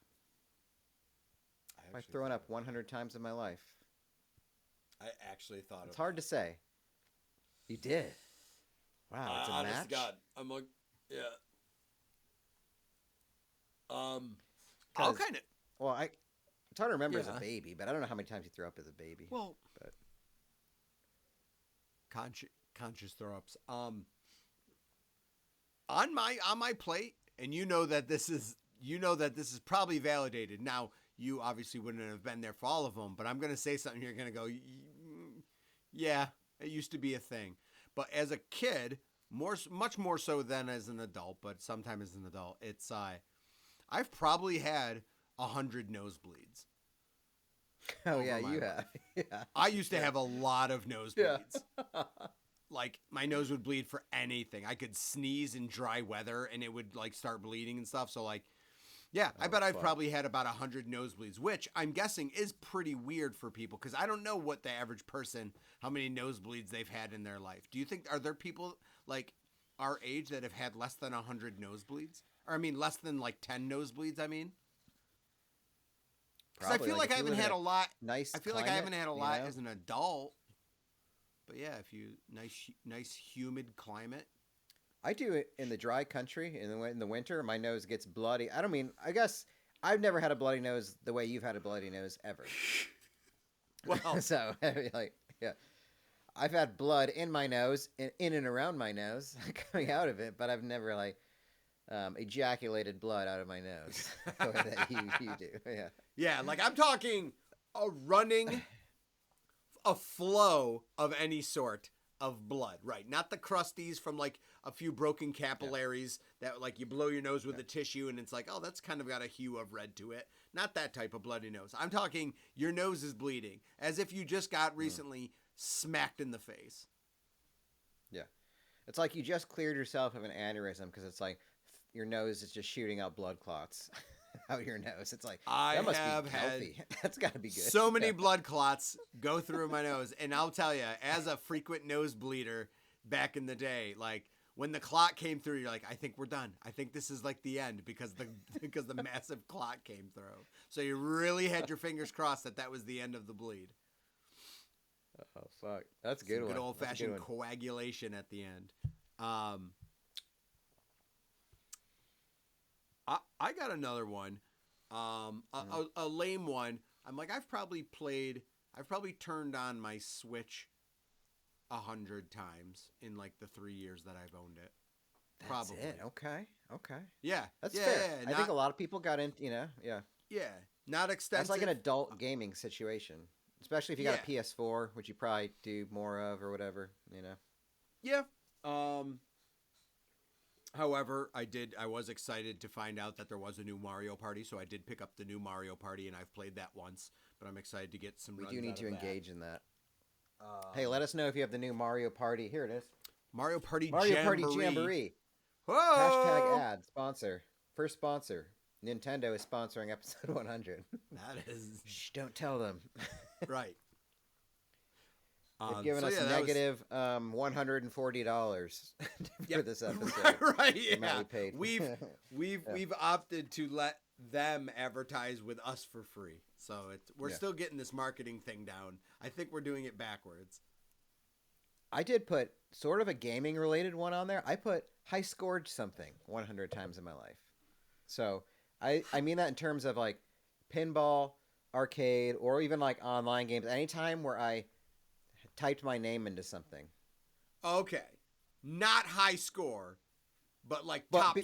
I've thrown up 100 times in my life. I actually thought It's hard to say. You did. Wow, it's a honest match. to God, I'm like, yeah. I'll kind of. Well, it's hard to remember as Yeah. a baby, but I don't know how many times you threw up as a baby. Well, but conscious throw ups. On my plate, and you know that this is probably validated. Now, you obviously wouldn't have been there for all of them, but I'm going to say something. You're going to go, yeah, it used to be a thing. But as a kid, much more so than as an adult, but sometime as an adult, it's I've probably had 100 nosebleeds. oh yeah, my you life. have. Yeah. I used to have a lot of nosebleeds. Like, my nose would bleed for anything. I could sneeze in dry weather and it would like start bleeding and stuff. So like, yeah, I bet I've fuck. probably had about 100 nosebleeds, which I'm guessing is pretty weird for people because I don't know what the average person, how many nosebleeds they've had in their life. Do you think, are there people like our age that have had less than 100 nosebleeds? Or I mean, less than like 10 nosebleeds, I mean? Because I Probably, feel like, like I if you haven't live had in a lot. Nice. I feel like I climate, haven't had a you lot know? as an adult. But yeah, if you nice humid climate. I do it in the dry country in the winter. My nose gets bloody. I guess I've never had a bloody nose the way you've had a bloody nose ever. Well, So like, yeah, I've had blood in my nose, in and around my nose, coming out of it, but I've never like ejaculated blood out of my nose the way that you do. Yeah. yeah, like I'm talking a flow of any sort of blood, right? Not the crusties from like a few broken capillaries that like you blow your nose with a tissue and it's like, oh, that's kind of got a hue of red to it. Not that type of bloody nose. I'm talking your nose is bleeding as if you just got recently smacked in the face. Yeah. It's like you just cleared yourself of an aneurysm because it's like your nose is just shooting out blood clots out your nose. It's like, that must be healthy. That's got to be good. So many blood clots go through my nose. And I'll tell you, as a frequent nose bleeder back in the day, like when the clot came through, you're like, I think we're done. I think this is like the end because the massive clot came through. So you really had your fingers crossed that was the end of the bleed. Oh, fuck. That's a good one. Good old-fashioned coagulation at the end. I got another one, a lame one. I'm like, I've probably turned on my Switch 100 times in like the 3 years that I've owned it. That's Probably. it. Okay. Yeah. That's yeah, fair. Yeah, I think a lot of people got in, yeah. Yeah. Not extensive. That's like an adult gaming situation, especially if you got a PS4, which you probably do more of or whatever, Yeah. However, I was excited to find out that there was a new Mario Party, so I did pick up the new Mario Party, and I've played that once, but I'm excited to get some We runs do need out to of that. engage in that. Hey, let us know if you have the new Mario Party. Here it is. Mario Party Mario Jamboree. Party Jamboree. Whoa! Hashtag ad. Sponsor. First sponsor. Nintendo is sponsoring episode 100. That is Shh, don't tell them. right. They've given us negative $140 for this episode. Right, yeah. We paid. We've opted to let them advertise with us for free. So we're still getting this marketing thing down. I think we're doing it backwards. I did put sort of a gaming related one on there. I put high scored something 100 times in my life. So I mean that in terms of like pinball, arcade, or even like online games. Anytime where I typed my name into something. Okay. Not high score, but like top.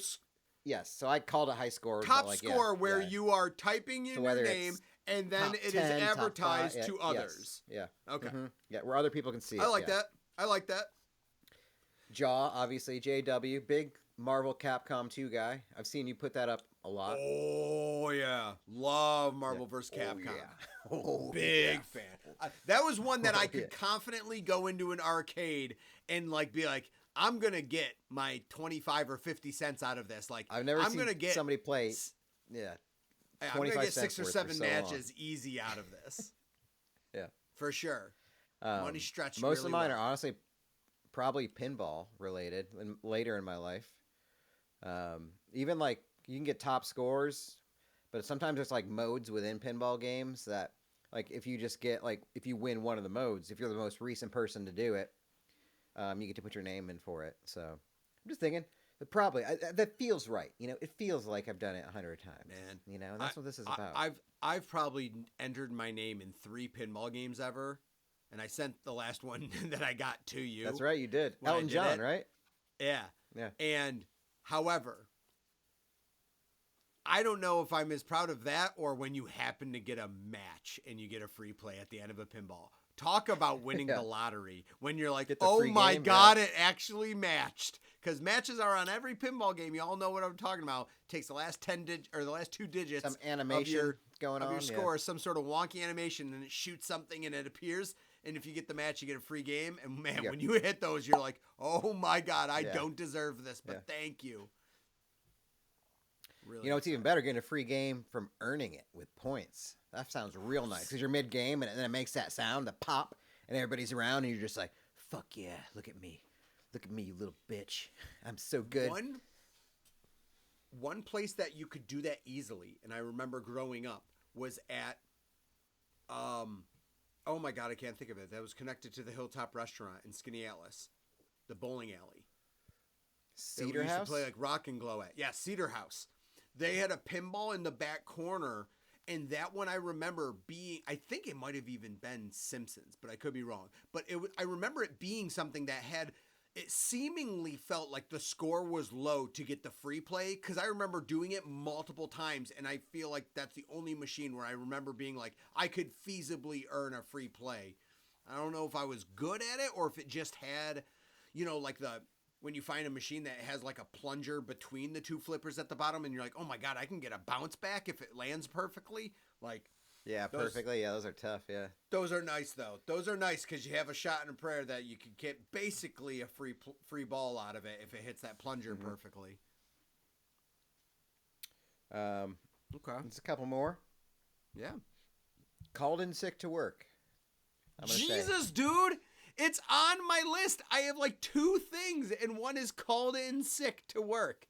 Yes, so I called it high score. Top score where you are typing in your name and then it is advertised to others. Yes, yeah. Okay. Mm-hmm. Yeah, where other people can see it. I like that. I like that. Jaw, obviously, JW, big Marvel Capcom 2 guy. I've seen you put that up a lot. Oh, yeah. Love Marvel vs. Capcom. Oh, big fan. That was one that I could confidently go into an arcade and like be like, I'm going to get my 25 or 50 cents out of this. Like, I've never seen somebody play. Yeah. I'm going to get 6 or 7 matches easy out of this. Yeah. For sure. Money stretched most really of mine well. are honestly probably pinball related later in my life. Even like you can get top scores, but sometimes there's like modes within pinball games that like if you just get like if you win one of the modes, if you're the most recent person to do it, you get to put your name in for it. So I'm just thinking that probably that feels right. It feels like I've done it 100 times. Man, and that's what this is about. I've probably entered my name in 3 pinball games ever. And I sent the last one that I got to you. That's right, you did. Elton John, right? Yeah. Yeah. And, however, I don't know if I'm as proud of that or when you happen to get a match and you get a free play at the end of a pinball. Talk about winning the lottery when you're like, oh my God, it actually matched. Because matches are on every pinball game. You all know what I'm talking about. It takes the last 2 digits. Some animation going on. Your score, some sort of wonky animation, and it shoots something and it appears. And if you get the match, you get a free game. And man, when you hit those, you're like, oh my God, I don't deserve this, but thank you. Really it's even better getting a free game from earning it with points. That sounds real nice because you're mid game and then it makes that sound, the pop, and everybody's around and you're just like, fuck yeah, look at me. Look at me, you little bitch. I'm so good. One place that you could do that easily, and I remember growing up, was at Oh my God, I can't think of it. That was connected to the Hilltop Restaurant in Skinny Atlas, the bowling alley. That we Cedar used House? to play like Rock and Glow at. Yeah, Cedar House. They had a pinball in the back corner, and that one I remember being. I think it might have even been Simpsons, but I could be wrong. But I remember it being something that had. It seemingly felt like the score was low to get the free play because I remember doing it multiple times, and I feel like that's the only machine where I remember being like I could feasibly earn a free play. I don't know if I was good at it or if it just had, like when you find a machine that has like a plunger between the two flippers at the bottom and you're like, oh my God, I can get a bounce back if it lands perfectly. Like, Yeah, perfectly. Yeah, those are tough. Yeah. those are nice though. Those are nice because you have a shot and a prayer that you could get basically a free ball out of it if it hits that plunger perfectly. Okay. There's a couple more. Yeah. Called in sick to work. I'm gonna say. Jesus, dude. It's on my list. I have like 2 things, and one is called in sick to work.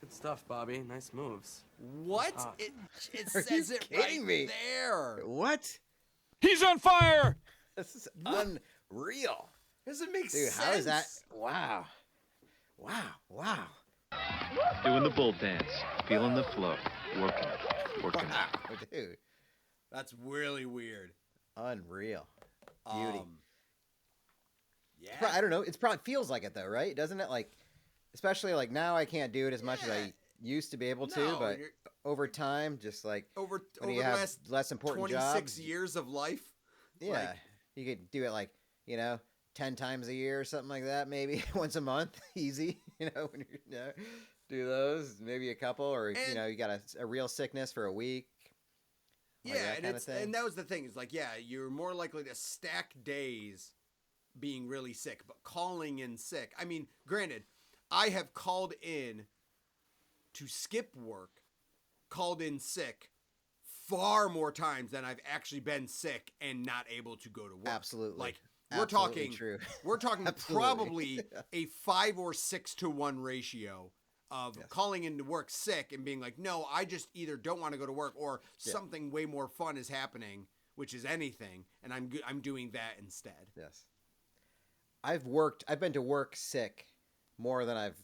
Good stuff, Bobby. Nice moves. What? Ah. It Are says you it right kidding me? there. What? He's on fire! This is unreal. Doesn't make Dude, sense. how is that? Wow. Wow. Doing the bull dance, feeling the flow, working. Wow, dude. That's really weird. Unreal. Beauty. Yeah. I don't know. It's probably feels like it though, right? Doesn't it? Like, especially like now, I can't do it as much as I used to be able to. No, But you're- over time, just like over when the you have last less important 26 jobs, years of life. yeah, like- you could do it like 10 times a year or something like that, maybe once a month, easy. When you do those, maybe a couple, or And- you got a real sickness for a week. Like Yeah, that and kind of thing. and that was the thing. It's like, yeah, you're more likely to stack days being really sick, but calling in sick. I mean, granted, I have called in to skip work, called in sick far more times than I've actually been sick and not able to go to work. Absolutely. Like we're Absolutely talking true. we're talking Absolutely. probably a 5 or 6 to 1 ratio of Yes. calling into work sick and being like, no, I just either don't want to go to work or Yeah. something way more fun is happening, which is anything, and I'm doing that instead. Yes. I've been to work sick more than I've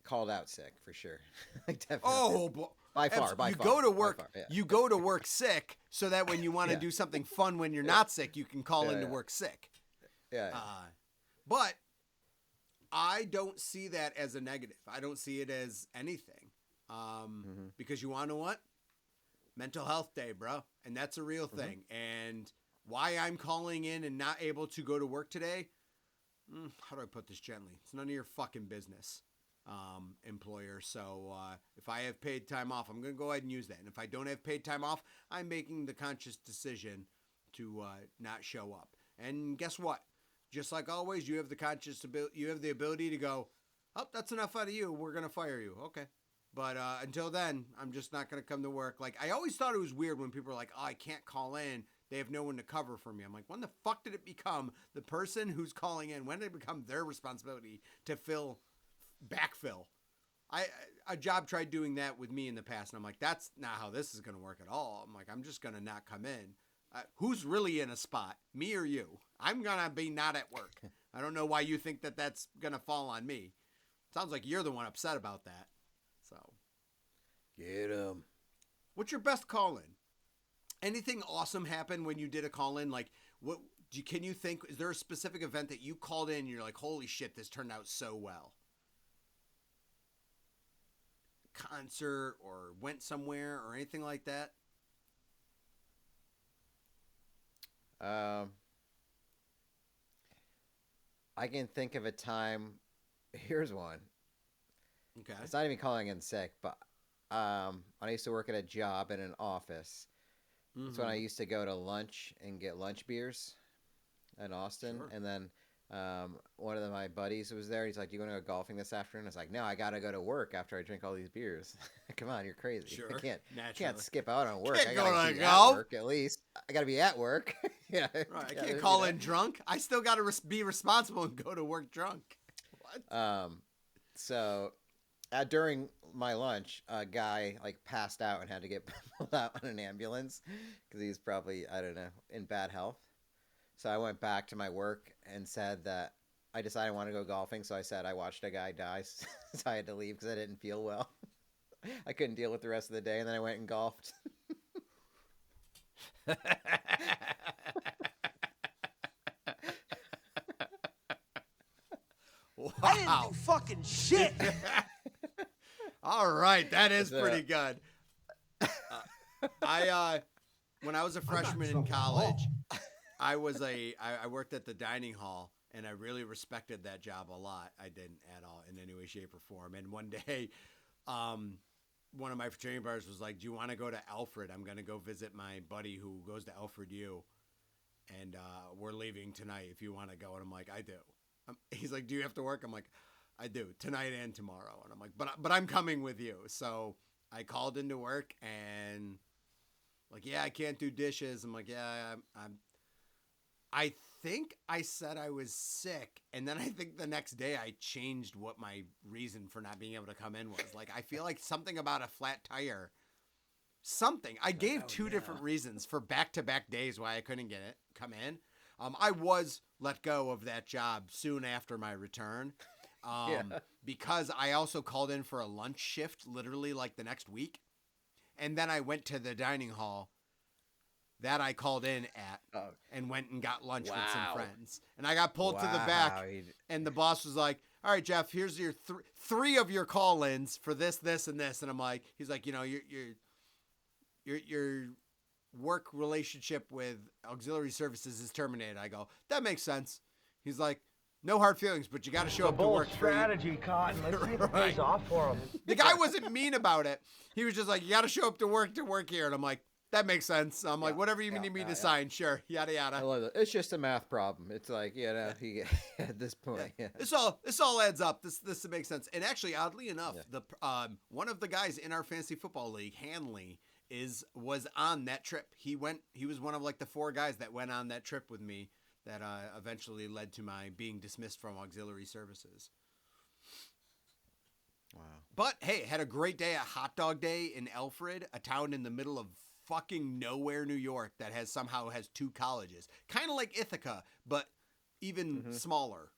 called out sick for sure. Like, definitely. Oh, by far. you by go to far, work. by far, yeah. You go to work sick, so that when you want to Yeah. do something fun when you're not sick, you can call Yeah, into yeah. work sick. Yeah. But I don't see that as a negative. I don't see it as anything. Because you want to know what? Mental health day, bro. And that's a real thing. And why I'm calling in and not able to go to work today, how do I put this gently? It's none of your fucking business, employer. So if I have paid time off, I'm going to go ahead and use that. And if I don't have paid time off, I'm making the conscious decision to not show up. And guess what? Just like always, you have the ability to go, oh, that's enough out of you. We're going to fire you. Okay. But until then, I'm just not going to come to work. Like, I always thought it was weird when people are like, oh, I can't call in. They have no one to cover for me. I'm like, when the fuck did it become the person who's calling in? When did it become their responsibility to backfill? A job tried doing that with me in the past, and I'm like, that's not how this is going to work at all. I'm like, I'm just going to not come in. Who's really in a spot, me or you? I'm going to be not at work. I don't know why you think that that's going to fall on me. Sounds like you're the one upset about that. So, Get him. what's your best call in? Anything awesome happen when you did a call in? Like, can you think? Is there a specific event that you called in and you're like, holy shit, this turned out so well? Concert or went somewhere or anything like that? I can think of a time. Here's one. Okay. It's not even calling in sick, but when I used to work at a job in an office, that's when I used to go to lunch and get lunch beers in Austin. Sure. And then one of my buddies was there. He's like, "You want to go golfing this afternoon?" I was like, "No, I got to go to work after I drink all these beers." Come on, you're crazy. Sure. I can't Naturally. skip out on work. Can't I go got to to be golf. at work at least. I got to be at work. Right. I can't call in drunk. I still got to be responsible and go to work drunk. What? So during my lunch, a guy passed out and had to get pulled out on an ambulance because he's probably, I don't know, in bad health. So I went back to my work and said that I decided I want to go golfing. So I said I watched a guy die, so I had to leave because I didn't feel well. I couldn't deal with the rest of the day, and then I went and golfed. Wow. I didn't do fucking shit. All right, that is That's pretty good. When I was a freshman in college, I worked at the dining hall, and I really respected that job a lot. I didn't at all in any way, shape, or form. And one day, one of my fraternity brothers was like, "Do you want to go to Alfred? I'm going to go visit my buddy who goes to Alfred U, and we're leaving tonight. If you want to go." And I'm like, "I do." He's like, "Do you have to work?" I'm like, "I do, tonight and tomorrow." And I'm like, but I'm coming with you." So I called into work and like, "Yeah, I can't do dishes." I'm like, "Yeah, I think I said I was sick." And then I think the next day I changed what my reason for not being able to come in was. Like, I feel like something about a flat tire. Something. I gave two different reasons for back-to-back days why I couldn't come in. I was let go of that job soon after my return. Because I also called in for a lunch shift literally like the next week. And then I went to the dining hall that I called in at and went and got lunch with some friends. And I got pulled to the back, and the boss was like, "All right, Jeff, here's your three of your call-ins for this, this, and this." And I'm like, he's like, your work relationship with auxiliary services is terminated. I go, "That makes sense." He's like, "No hard feelings, but you got to show up to work." Strategy, Cotton. Let's see if it pays off for him. The guy wasn't mean about it. He was just like, "You got to show up to work here." And I'm like, "That makes sense." I'm like, "Whatever you need me to sign, sure." Yada yada. I love it. It's just a math problem. It's like, at this point, This all adds up. This makes sense. And actually, oddly enough, the one of the guys in our fantasy football league, Hanley, was on that trip. He was one of like the 4 guys that went on that trip with me that eventually led to my being dismissed from auxiliary services. Wow. But hey, had a great day at Hot Dog Day in Alfred, a town in the middle of fucking nowhere, New York, that somehow has 2 colleges. Kind of like Ithaca, but even smaller.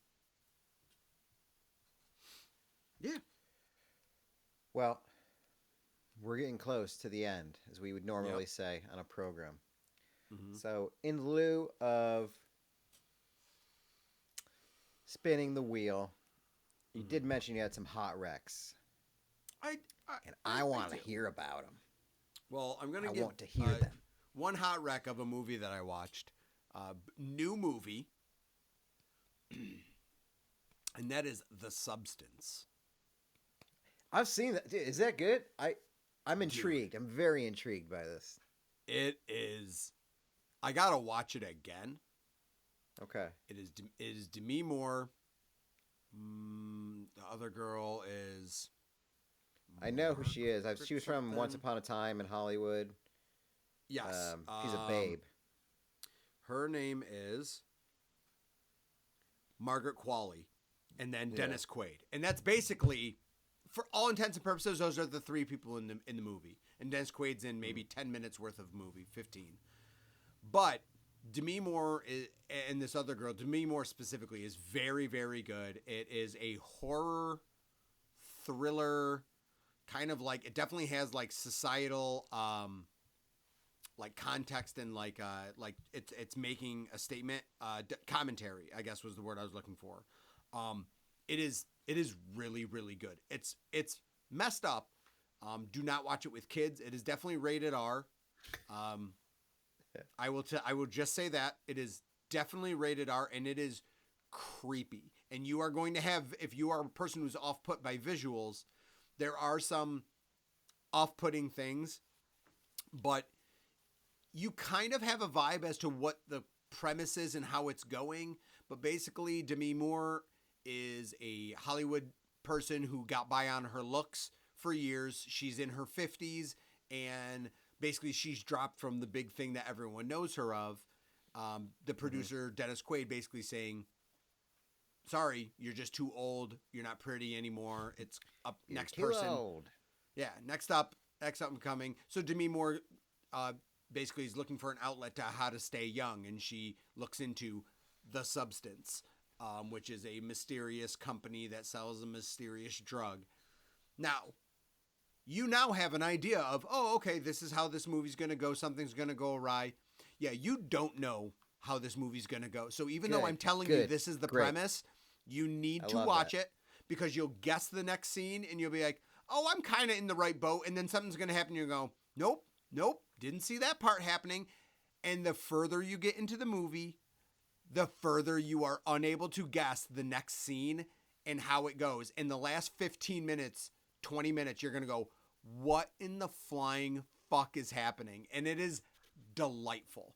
Yeah. Well, we're getting close to the end, as we would normally say on a program. So, in lieu of spinning the wheel, you did mention you had some hot wrecks, I want to hear about them. Well, I'm gonna. I want to hear them. One hot wreck of a movie that I watched, new movie, and that is The Substance. I've seen that. Dude, is that good? I'm intrigued. I'm very intrigued by this. It is. I gotta watch it again. Okay. It is Demi Moore. The other girl is. I know who she is. She was from something. Once Upon a Time in Hollywood. Yes. She's a babe. Her name is Margaret Qualley, and then Dennis Quaid, and that's basically, for all intents and purposes, those are the 3 people in the movie. And Dennis Quaid's in maybe 10 minutes worth of movie, 15. But Demi Moore and this other girl, Demi Moore specifically, is very, very good. It is a horror thriller, kind of like, it definitely has like societal like context and like it's making a statement, commentary, I guess was the word I was looking for. It is really, really good. It's messed up. Do not watch it with kids. It is definitely rated R. I will just say that it is definitely rated R, and it is creepy. And you are going to have, if you are a person who's off-put by visuals, there are some off-putting things, but you kind of have a vibe as to what the premise is and how it's going. But basically, Demi Moore is a Hollywood person who got by on her looks for years. She's in her 50s, and basically she's dropped from the big thing that everyone knows her of. The producer, Dennis Quaid, basically saying, sorry, you're just too old. You're not pretty anymore. It's up next person. Old. Yeah, next up and coming. So Demi Moore basically is looking for an outlet to how to stay young, and she looks into the substance, which is a mysterious company that sells a mysterious drug. Now, you now have an idea of, oh, okay, this is how this movie's going to go. Something's going to go awry. Yeah, you don't know how this movie's going to go. So even though I'm telling you this is the premise, you need to watch it, because you'll guess the next scene and you'll be like, oh, I'm kind of in the right boat. And then something's going to happen. You go, nope, didn't see that part happening. And the further you get into the movie, the further you are unable to guess the next scene and how it goes. In the last 15 minutes, 20 minutes, you're going to go, what in the flying fuck is happening? And it is delightful.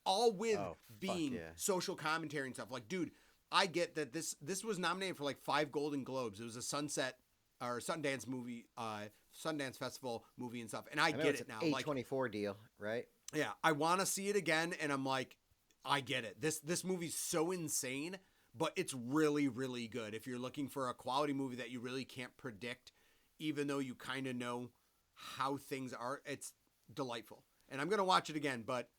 All with being social commentary and stuff. Like, dude, I get that this was nominated for like 5 Golden Globes. It was a Sundance movie, Sundance Festival movie and stuff. And I get it now. It's an A24 deal, right? Yeah, I want to see it again, and I'm like, I get it. This movie's so insane, but it's really, really good. If you're looking for a quality movie that you really can't predict, even though you kind of know how things are, it's delightful. And I'm gonna watch it again, but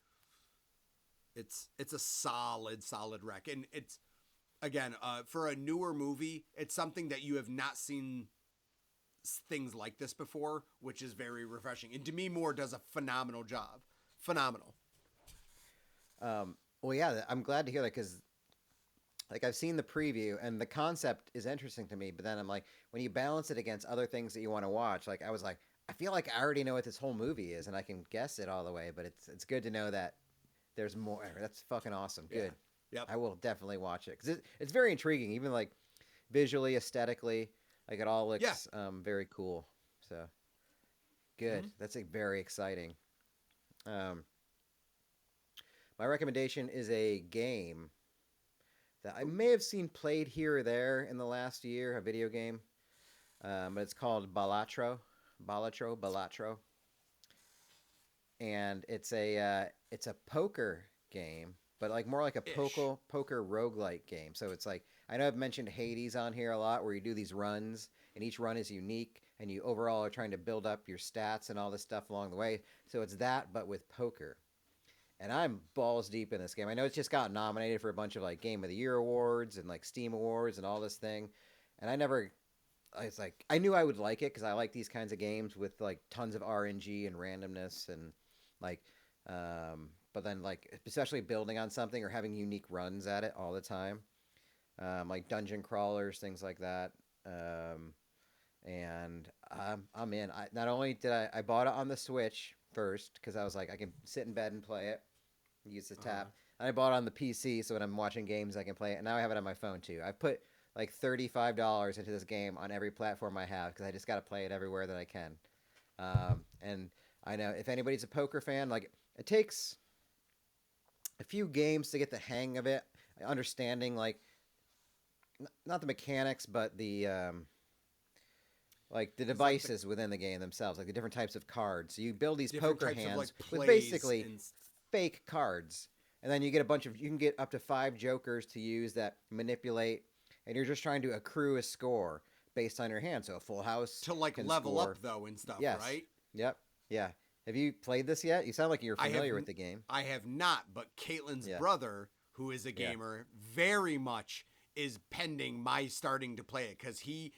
it's a solid wreck. And it's, again, for a newer movie, it's something that you have not seen things like this before, which is very refreshing. And Demi Moore does a phenomenal job. Phenomenal. Well, yeah, I'm glad to hear that, because like I've seen the preview and the concept is interesting to me, but then I'm like, when you balance it against other things that you want to watch, like I was like, I feel like I already know what this whole movie is and I can guess it all the way, but it's good to know that there's more. That's fucking awesome. Good. Yeah. Yep. I will definitely watch it, because it's very intriguing, even like visually, aesthetically, like it all looks very cool. So good. Mm-hmm. That's very exciting. My recommendation is a game that I may have seen played here or there in the last year, a video game, but it's called Balatro, and it's a poker game, but like more like a poker roguelike game. So it's like, I know I've mentioned Hades on here a lot, where you do these runs, and each run is unique, and you overall are trying to build up your stats and all this stuff along the way. So it's that, but with poker. And I'm balls deep in this game. I know it's just got nominated for a bunch of like Game of the Year awards and like Steam awards and all this thing. And I knew I would like it, because I like these kinds of games with like tons of RNG and randomness, and like, but then like especially building on something or having unique runs at it all the time, like dungeon crawlers, things like that. And I'm in. Not only did I bought it on the Switch first, because I was like, I can sit in bed and play it, use the tab. And I bought it on the PC, so when I'm watching games, I can play it. And now I have it on my phone too. I've put like $35 into this game on every platform I have, because I just got to play it everywhere that I can. And I know if anybody's a poker fan, like it takes a few games to get the hang of it, understanding like not the mechanics, but the like the devices within the game themselves, like the different types of cards. So you build these poker hands with basically fake cards, and then you get you can get up to 5 jokers to use that manipulate, and you're just trying to accrue a score based on your hand. So a full house to like level up though and stuff, right? Yep. Yeah. Have you played this yet? You sound like you're familiar with the game. I have not, but Caitlin's brother, who is a gamer, very much is pending my starting to play it, because he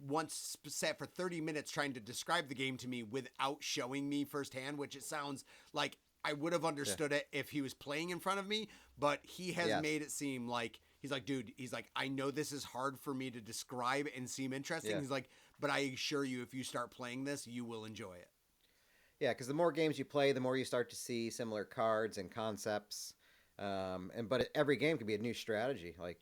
once sat for 30 minutes trying to describe the game to me without showing me firsthand, which it sounds like I would have understood it if he was playing in front of me, but he has made it seem like, he's like, dude, I know this is hard for me to describe and seem interesting. He's like, but I assure you, if you start playing this, you will enjoy it. Yeah, because the more games you play, the more you start to see similar cards and concepts. But every game can be a new strategy. Like,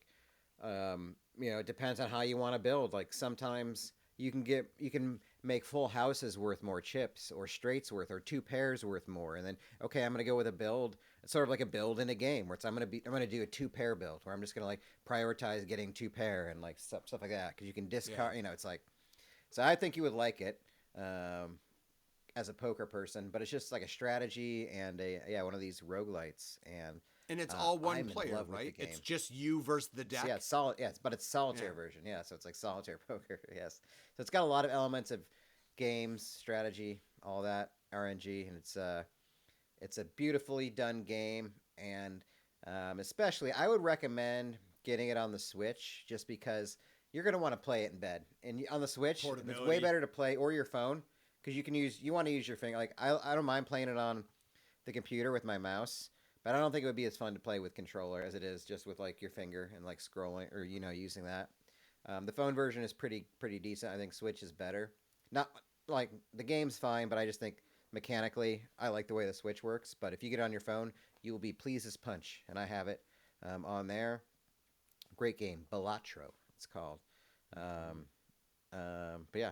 it depends on how you want to build. Like sometimes you can make full houses worth more chips, or straights worth, or 2 pairs worth more. And then, okay, I'm going to go with a build. It's sort of like a build in a game, where I'm going to do a 2-pair build, where I'm just going to like prioritize getting 2-pair and like stuff like that. Cause you can discard, it's like, so I think you would like it, as a poker person, but it's just like a strategy and one of these roguelites, and it's all one player, right? It's just you versus the deck. So it's solid. Yes, but it's solitaire version. Yeah, so it's like solitaire poker. Yes, so it's got a lot of elements of games, strategy, all that RNG, and It's a beautifully done game, and especially I would recommend getting it on the Switch just because you're going to want to play it in bed. And on the Switch, it's way Portability. better to play or your phone because you want to use your finger. Like I don't mind playing it on the computer with my mouse, but I don't think it would be as fun to play with controller as it is just with like your finger and like scrolling or using that. The phone version is pretty decent. I think Switch is better. Not like the game's fine, but I just think mechanically I like the way the Switch works. But if you get it on your phone, you will be pleased as punch, and I have it on there. Great game, Balatro. It's called. But yeah,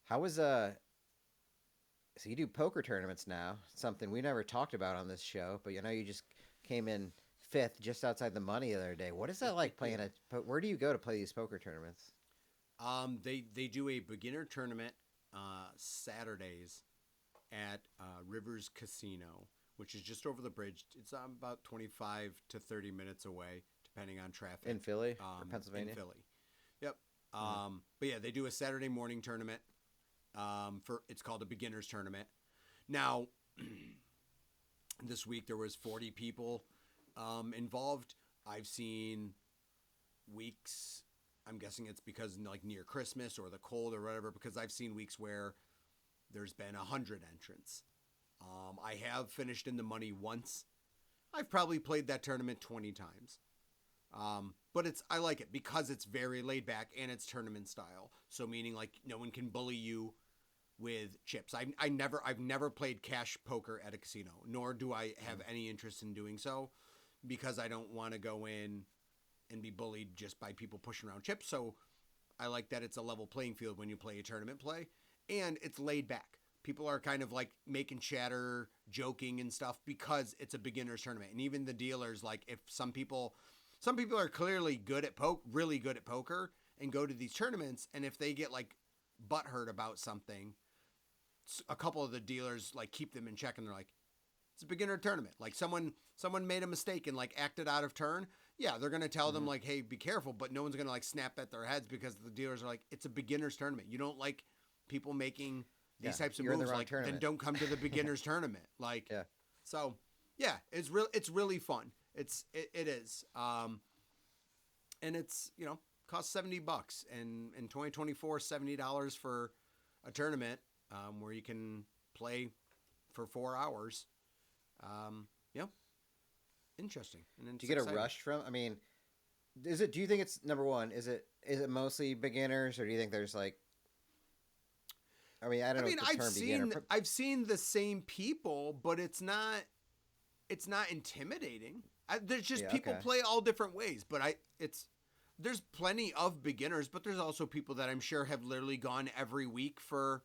how was So you do poker tournaments now? Something we never talked about on this show, but you just came in fifth, just outside the money the other day. What is that like playing Where do you go to play these poker tournaments? They do a beginner tournament Saturdays at Rivers Casino, which is just over the bridge. It's about 25 to 30 minutes away, depending on traffic. In Philly or Pennsylvania? In Philly. Yep. But yeah, they do a Saturday morning tournament. It's called a beginners tournament. Now, this week there was 40 people involved. I've seen weeks. I'm guessing it's because like near Christmas or the cold or whatever. Because I've seen weeks where there's been 100 entrants. I have finished in the money once. I've probably played that tournament 20 times. But I like it because it's very laid back and it's tournament style. So meaning like no one can bully you with chips. I've never played cash poker at a casino, nor do I have any interest in doing so because I don't want to go in and be bullied just by people pushing around chips. So I like that it's a level playing field when you play a tournament play, and it's laid back. People are kind of like making chatter, joking and stuff because it's a beginner's tournament. And even the dealers, like if some people are clearly good at really good at poker and go to these tournaments, and if they get like butthurt about something, a couple of the dealers like keep them in check, and they're like, it's a beginner tournament. Like someone made a mistake and like acted out of turn. Yeah, they're gonna tell them like, hey, be careful, but no one's gonna like snap at their heads because the dealers are like, it's a beginner's tournament. You don't like people making these types of moves, like tournament. Then don't come to the beginners tournament. Like, yeah. So yeah, it's really fun. It is. And it's, costs $70 and in 2024, $70 for a tournament, where you can play for 4 hours. Interesting. And do you get a rush from? I mean, do you think it's number one? Is it mostly beginners, or do you think there's like? I mean, I don't know. I've seen the same people, but it's not intimidating. There's just people play all different ways, but there's plenty of beginners, but there's also people that I'm sure have literally gone every week for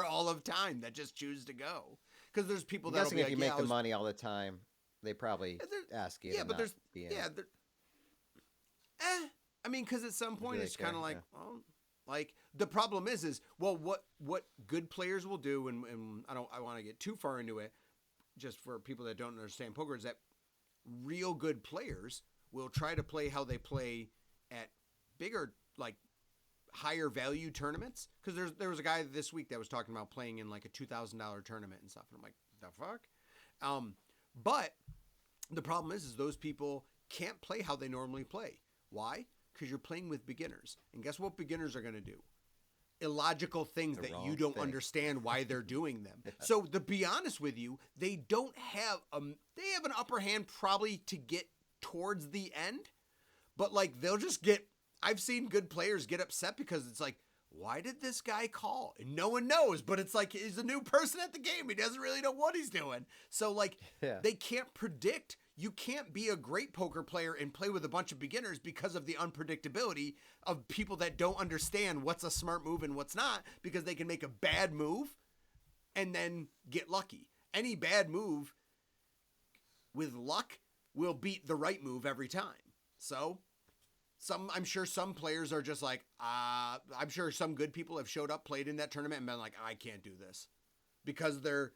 all of time that just choose to go. Because there's people that if you make the money all the time, they probably ask you. Yeah, but I mean, because at some point it's kind of like, well, like the problem is well, what good players will do, and I want to get too far into it, just for people that don't understand poker, is that real good players will try to play how they play at bigger, like higher value tournaments. Because there was a guy this week that was talking about playing in like a $2,000 tournament and stuff, and I'm like, the fuck. But the problem is those people can't play how they normally play. Why? Because you're playing with beginners, and guess what beginners are going to do? Illogical things that you don't understand why they're doing them. So to be honest with you, they have an upper hand probably to get towards the end, but like they'll just get, I've seen good players get upset because it's like, why did this guy call? And no one knows, but it's like he's a new person at the game. He doesn't really know what he's doing. So like they can't predict. You can't be a great poker player and play with a bunch of beginners because of the unpredictability of people that don't understand what's a smart move and what's not, because they can make a bad move and then get lucky. Any bad move with luck will beat the right move every time. So I'm sure some players are just like, I'm sure some good people have showed up, played in that tournament and been like, I can't do this because they're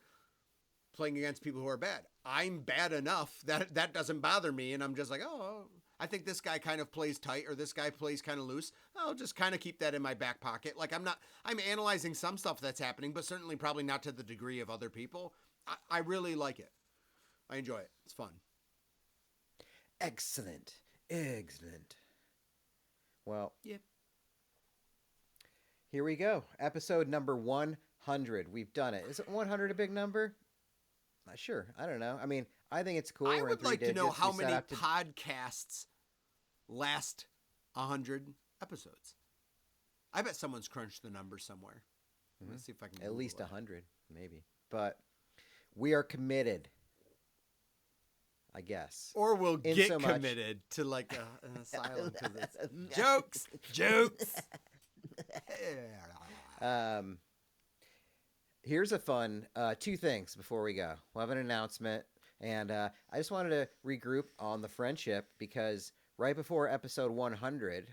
playing against people who are bad. I'm bad enough that doesn't bother me, and I'm just like, oh. I think this guy kind of plays tight or this guy plays kind of loose. I'll just kind of keep that in my back pocket. Like I'm analyzing some stuff that's happening, but certainly probably not to the degree of other people. I really like it. I enjoy it. It's fun. Excellent. Excellent. Well, Yep. Here we go. Episode number 100. We've done it. Isn't 100 a big number? Not sure. I don't know. I mean, I think it's cool. I We're in would three like to know digits. how We set many out to- podcasts last 100 episodes. I bet someone's crunched the number somewhere. Let's see if I can At Google least it. 100, maybe. But we are committed, I guess. Or we'll In get so much- committed to like an asylum to this. Jokes. Here's a fun two things before we go. We'll have an announcement, and I just wanted to regroup on the friendship because right before episode 100,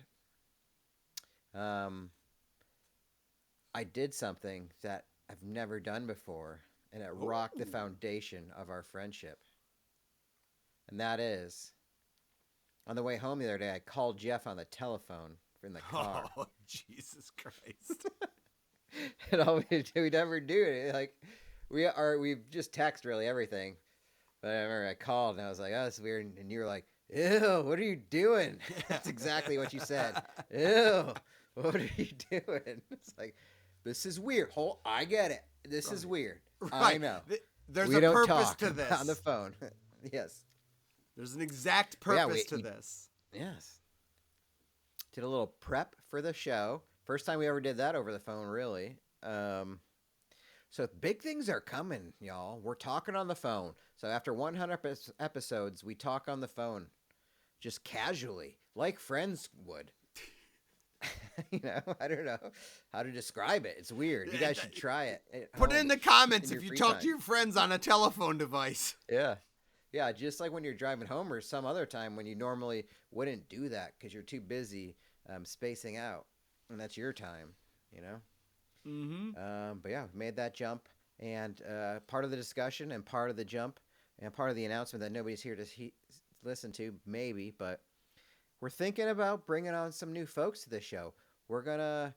I did something that I've never done before, and it rocked the foundation of our friendship. And that is, on the way home the other day, I called Jeff on the telephone in the car. Oh, Jesus Christ. And all we never do it. Like we've just text really everything. But I remember I called and I was like, "Oh, that's weird." And you were like, "Ew, what are you doing?" That's exactly what you said. Ew, what are you doing? It's like, this is weird. I get it. This is weird. I know. There's we a don't purpose talk to this. on the phone. Yes. There's an exact Yeah, purpose to this. Yes. Did a little prep for the show. First time we ever did that over the phone, really. So big things are coming, y'all. We're talking on the phone. So after 100 episodes, we talk on the phone, just casually, like friends would. I don't know how to describe it. It's weird. You guys should try it. Put it in the comments in if your you free talk time. to your friends on a telephone device. Yeah. Yeah, just like when you're driving home or some other time when you normally wouldn't do that because you're too busy spacing out. And that's your time, Mm-hmm. But yeah, made that jump. And part of the discussion and part of the jump and part of the announcement that nobody's here to listen to, maybe, but we're thinking about bringing on some new folks to the show. We're going to,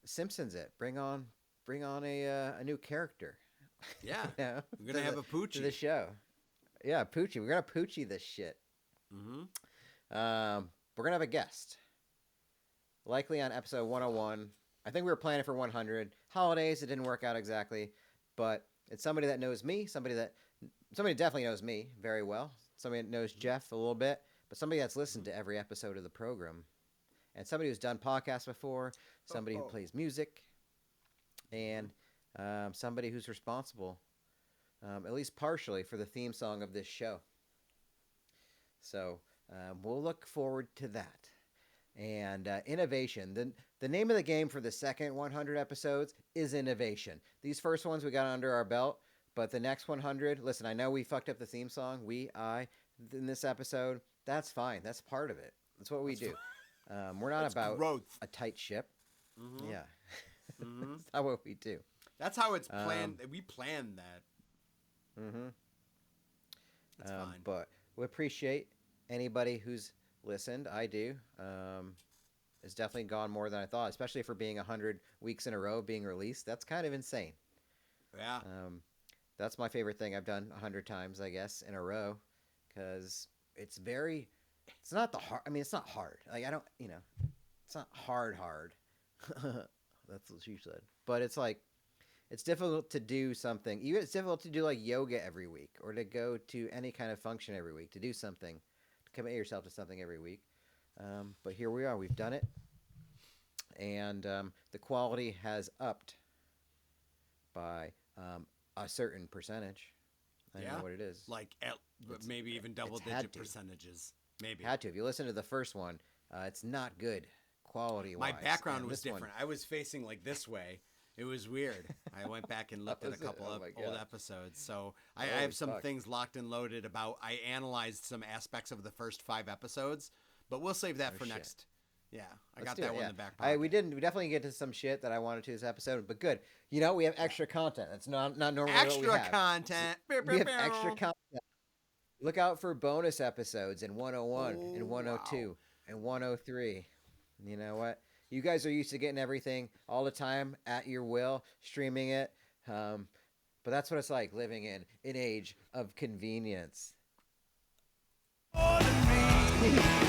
Simpsons it. Bring on a new character. Yeah. We're We're going to have a to poochie. the show. Yeah, Poochie. We're gonna Poochie this shit. Mm-hmm. We're gonna have a guest, likely on episode 101. I think we were planning for 100. Holidays, it didn't work out exactly, but it's somebody that knows me. Somebody definitely knows me very well. Somebody that knows Jeff a little bit, but somebody that's listened to every episode of the program, and somebody who's done podcasts before. Somebody who plays music, and somebody who's responsible. At least partially, for the theme song of this show. So we'll look forward to that. And innovation. The name of the game for the second 100 episodes is innovation. These first ones we got under our belt, but the next 100, listen, I know we fucked up the theme song, in this episode. That's fine. That's part of it. That's what we do. We're not about growth. a tight ship. Mm-hmm. Yeah. Mm-hmm. That's not what we do. That's how it's planned. We planned that. Mm-hmm. That's fine. But we appreciate anybody who's listened. I do. It's definitely gone more than I thought, especially for being 100 weeks in a row being released. That's kind of insane. Yeah. That's my favorite thing I've done 100 times, I guess, in a row, because it's not it's not hard. Like, it's not hard. That's what she said. But it's like, it's difficult to do something. Even it's difficult to do like yoga every week or to go to any kind of function every week, to do something, to commit yourself to something every week. But here we are. We've done it. And the quality has upped by a certain percentage. I don't know what it is. Like maybe even double-digit had to. percentages. Maybe. Had to. If you listen to the first one, it's not good quality-wise. My background And was this one- different. I was facing like this way. It was weird. I went back and looked at a Was it? couple Oh of my old God. episodes. So I Holy have some fuck. things locked and loaded about. I analyzed some aspects of the first 5 episodes, but we'll save that for shit. next. Yeah, I Let's got do that it, one yeah. in the back pocket. We definitely get to some shit that I wanted to this episode, but good. We have extra content. That's not normally what we Extra have. content. We have extra content. Look out for bonus episodes in 101 and 102 wow. and 103. You know what? You guys are used to getting everything all the time at your will, streaming it. But that's what it's like living in an age of convenience. More than me.